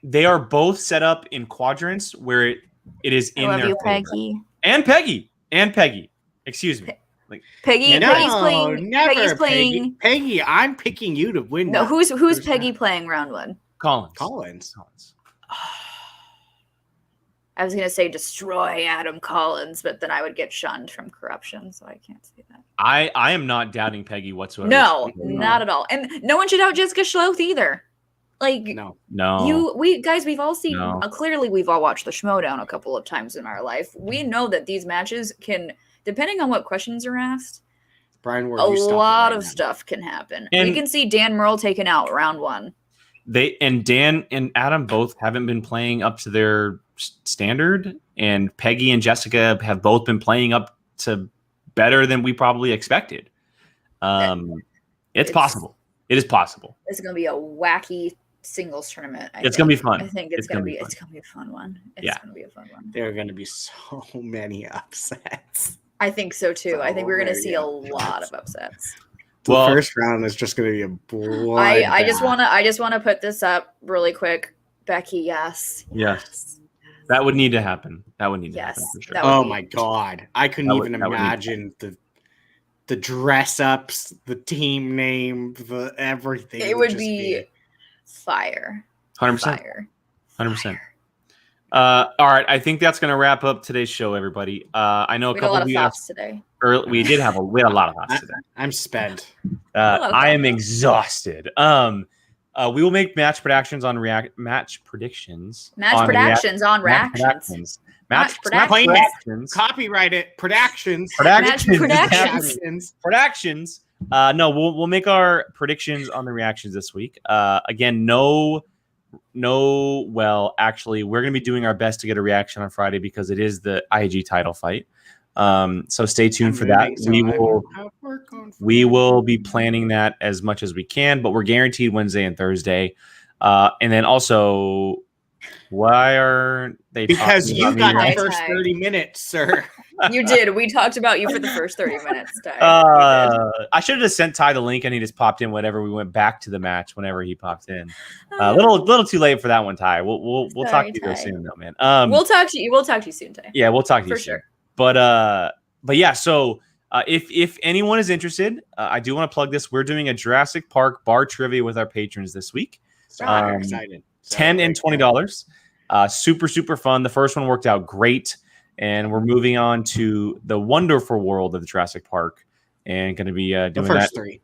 both set up in quadrants where it is in their Peggy. And Peggy. Excuse me. Like Peggy's playing. Peggy's playing. Peggy, I'm picking you to win. No, who's Peggy playing round one? Collins. I was gonna say destroy Adam Collins, but then I would get shunned from corruption, so I can't say that. I am not doubting Peggy whatsoever. No, not at all. And no one should doubt Jessica Schloth either. Like no. We've all seen clearly we've all watched the Schmoedown a couple of times in our life. We know that these matches can, depending on what questions are asked, Brian Ward, a lot of stuff can happen. And we can see Dan Merle taken out round one. Dan and Adam both haven't been playing up to their standard, and Peggy and Jessica have both been playing up to better than we probably expected. It's possible. It is possible. It's going to be a wacky singles tournament. It's going to be fun. I think it's going to be a fun one. It's going to be a fun one. There are going to be so many upsets. I think so too. I think we're going to see a lot of upsets. The first round is just going to be a blood. I just want to put this up really quick. Becky, yes. That would need to happen. That would need to happen for sure. Oh my God. I couldn't even imagine the dress ups, the team name, the everything. It would be fire. 100%. 100%. All right. I think that's going to wrap up today's show, everybody. I know a couple of thoughts today. We had a lot of thoughts today. I'm spent. I am exhausted. We will make match predictions on match predictions. Copyright it. Predictions. No, we'll make our predictions on the reactions this week. Again, actually, we're going to be doing our best to get a reaction on Friday because it is the IG title fight. So stay tuned for that. We will be planning that as much as we can, but we're guaranteed Wednesday and Thursday. And then also, why are they? Because you got the first 30 minutes, sir. You did. We talked about you for the first 30 minutes, Ty. I should have just sent Ty the link, and he just popped in whenever we went back to the match. Whenever he popped in, a little too late for that one, Ty. We'll talk to you real soon, though, man. We'll talk to you. We'll talk to you soon, Ty. Yeah, we'll talk to you for soon. Sure. But yeah, so if anyone is interested, I do want to plug this. We're doing a Jurassic Park bar trivia with our patrons this week. Excited. $10 and $20. Super fun. The first one worked out great, and we're moving on to the wonderful world of the Jurassic Park, and going to be doing the first three.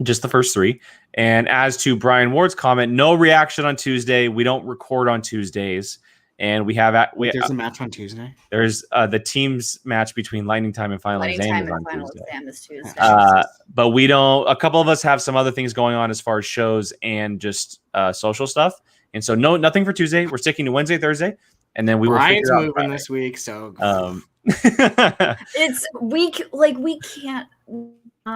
Just the first three. And as to Brian Ward's comment, no reaction on Tuesday. We don't record on Tuesdays. And there's a match on Tuesday. There's the teams match between Lightning Time and Final Exam on Tuesday. But we don't. A couple of us have some other things going on as far as shows and just social stuff. And so nothing for Tuesday. We're sticking to Wednesday, Thursday, and then we will. Brian's moving this week, so It's we can't.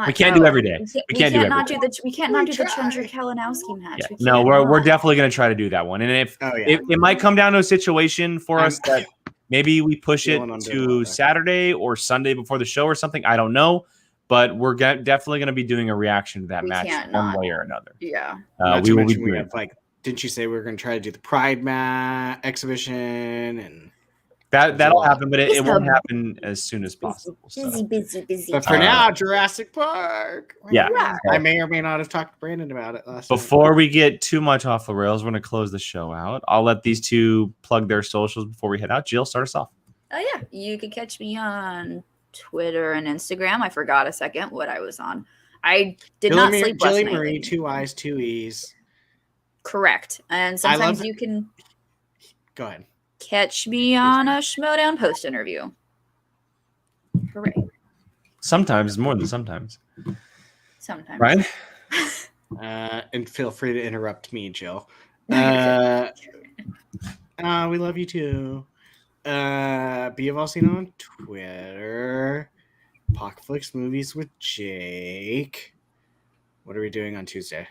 We can't do every day. We can't do every not day. do the we can't not do the Chandra Kalinowski match. Yeah. We can't No, we're not. definitely going to try to do that one. And if it might come down to a situation for us that maybe we push it to Saturday or Sunday before the show or something. I don't know. But we're definitely going to be doing a reaction to that match one way or another. Yeah. We will be doing have, like, didn't you say we were going to try to do the Pride exhibition and that'll happen, but it won't happen as soon as possible. Busy. But for now, Jurassic Park. Yeah. I may or may not have talked to Brandon about it last Before we get too much off the rails, we're going to close the show out. I'll let these two plug their socials before we head out. Jill, start us off. Oh yeah, you can catch me on Twitter and Instagram. I forgot a second what I was on. I did not sleep last night. Jilly Marie, 2 I's, 2 E's. Correct. And sometimes you can go ahead. Catch me on a Schmoedown post interview. Hooray. Sometimes, more than sometimes. Sometimes. Ryan? And feel free to interrupt me, Jill. We love you too. Biavalsino on Twitter. Pockflix Movies with Jake. What are we doing on Tuesday?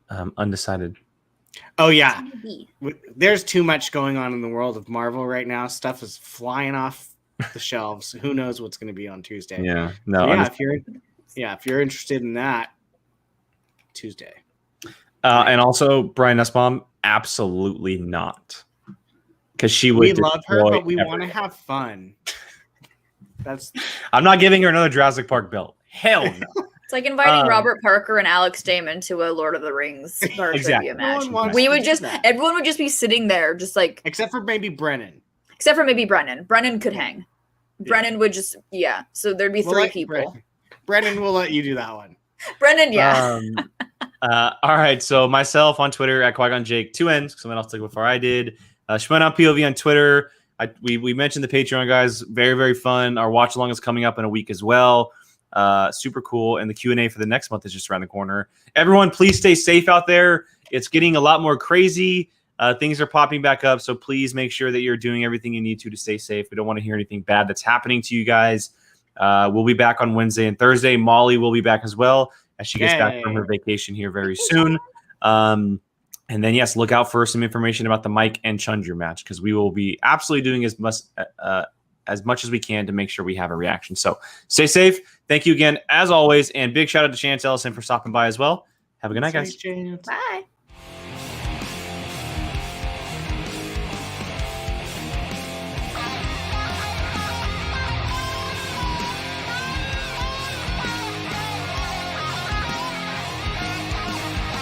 Undecided. Oh yeah, there's too much going on in the world of Marvel right now. Stuff is flying off the shelves. Who knows what's going to be on Tuesday? Yeah, no. So if you're interested in that, Tuesday. And also Brian Nussbaum, absolutely not, because she would. We love her, but we want to have fun. I'm not giving her another Jurassic Park belt. Hell no. It's like inviting Robert Parker and Alex Damon to a Lord of the Rings trivia match. Everyone would just be sitting there, just like, except for maybe Brennan. Except for maybe Brennan. Brennan could hang. Yeah. Brennan would just So there'd be 3 people. Brennan will let you do that one. Brennan, yeah. All right. So myself on Twitter at Qui-Gon Jake, 2 N's. Someone else took it before I did. Schmoedown POV on Twitter. We mentioned the Patreon guys. Very, very fun. Our watch along is coming up in a week as well. Super cool. And the Q&A for the next month is just around the corner. Everyone, please stay safe out there. It's getting a lot more crazy. Things are popping back up. So please make sure that you're doing everything you need to stay safe. We don't want to hear anything bad that's happening to you guys. We'll be back on Wednesday and Thursday. Molly will be back as well as she gets back from her vacation here very soon. And then, yes, look out for some information about the Mike and Chundra match, because we will be absolutely doing as much as we can to make sure we have a reaction. So stay safe. Thank you again, as always. And big shout out to Chance Ellison for stopping by as well. Have a good night, guys. Bye.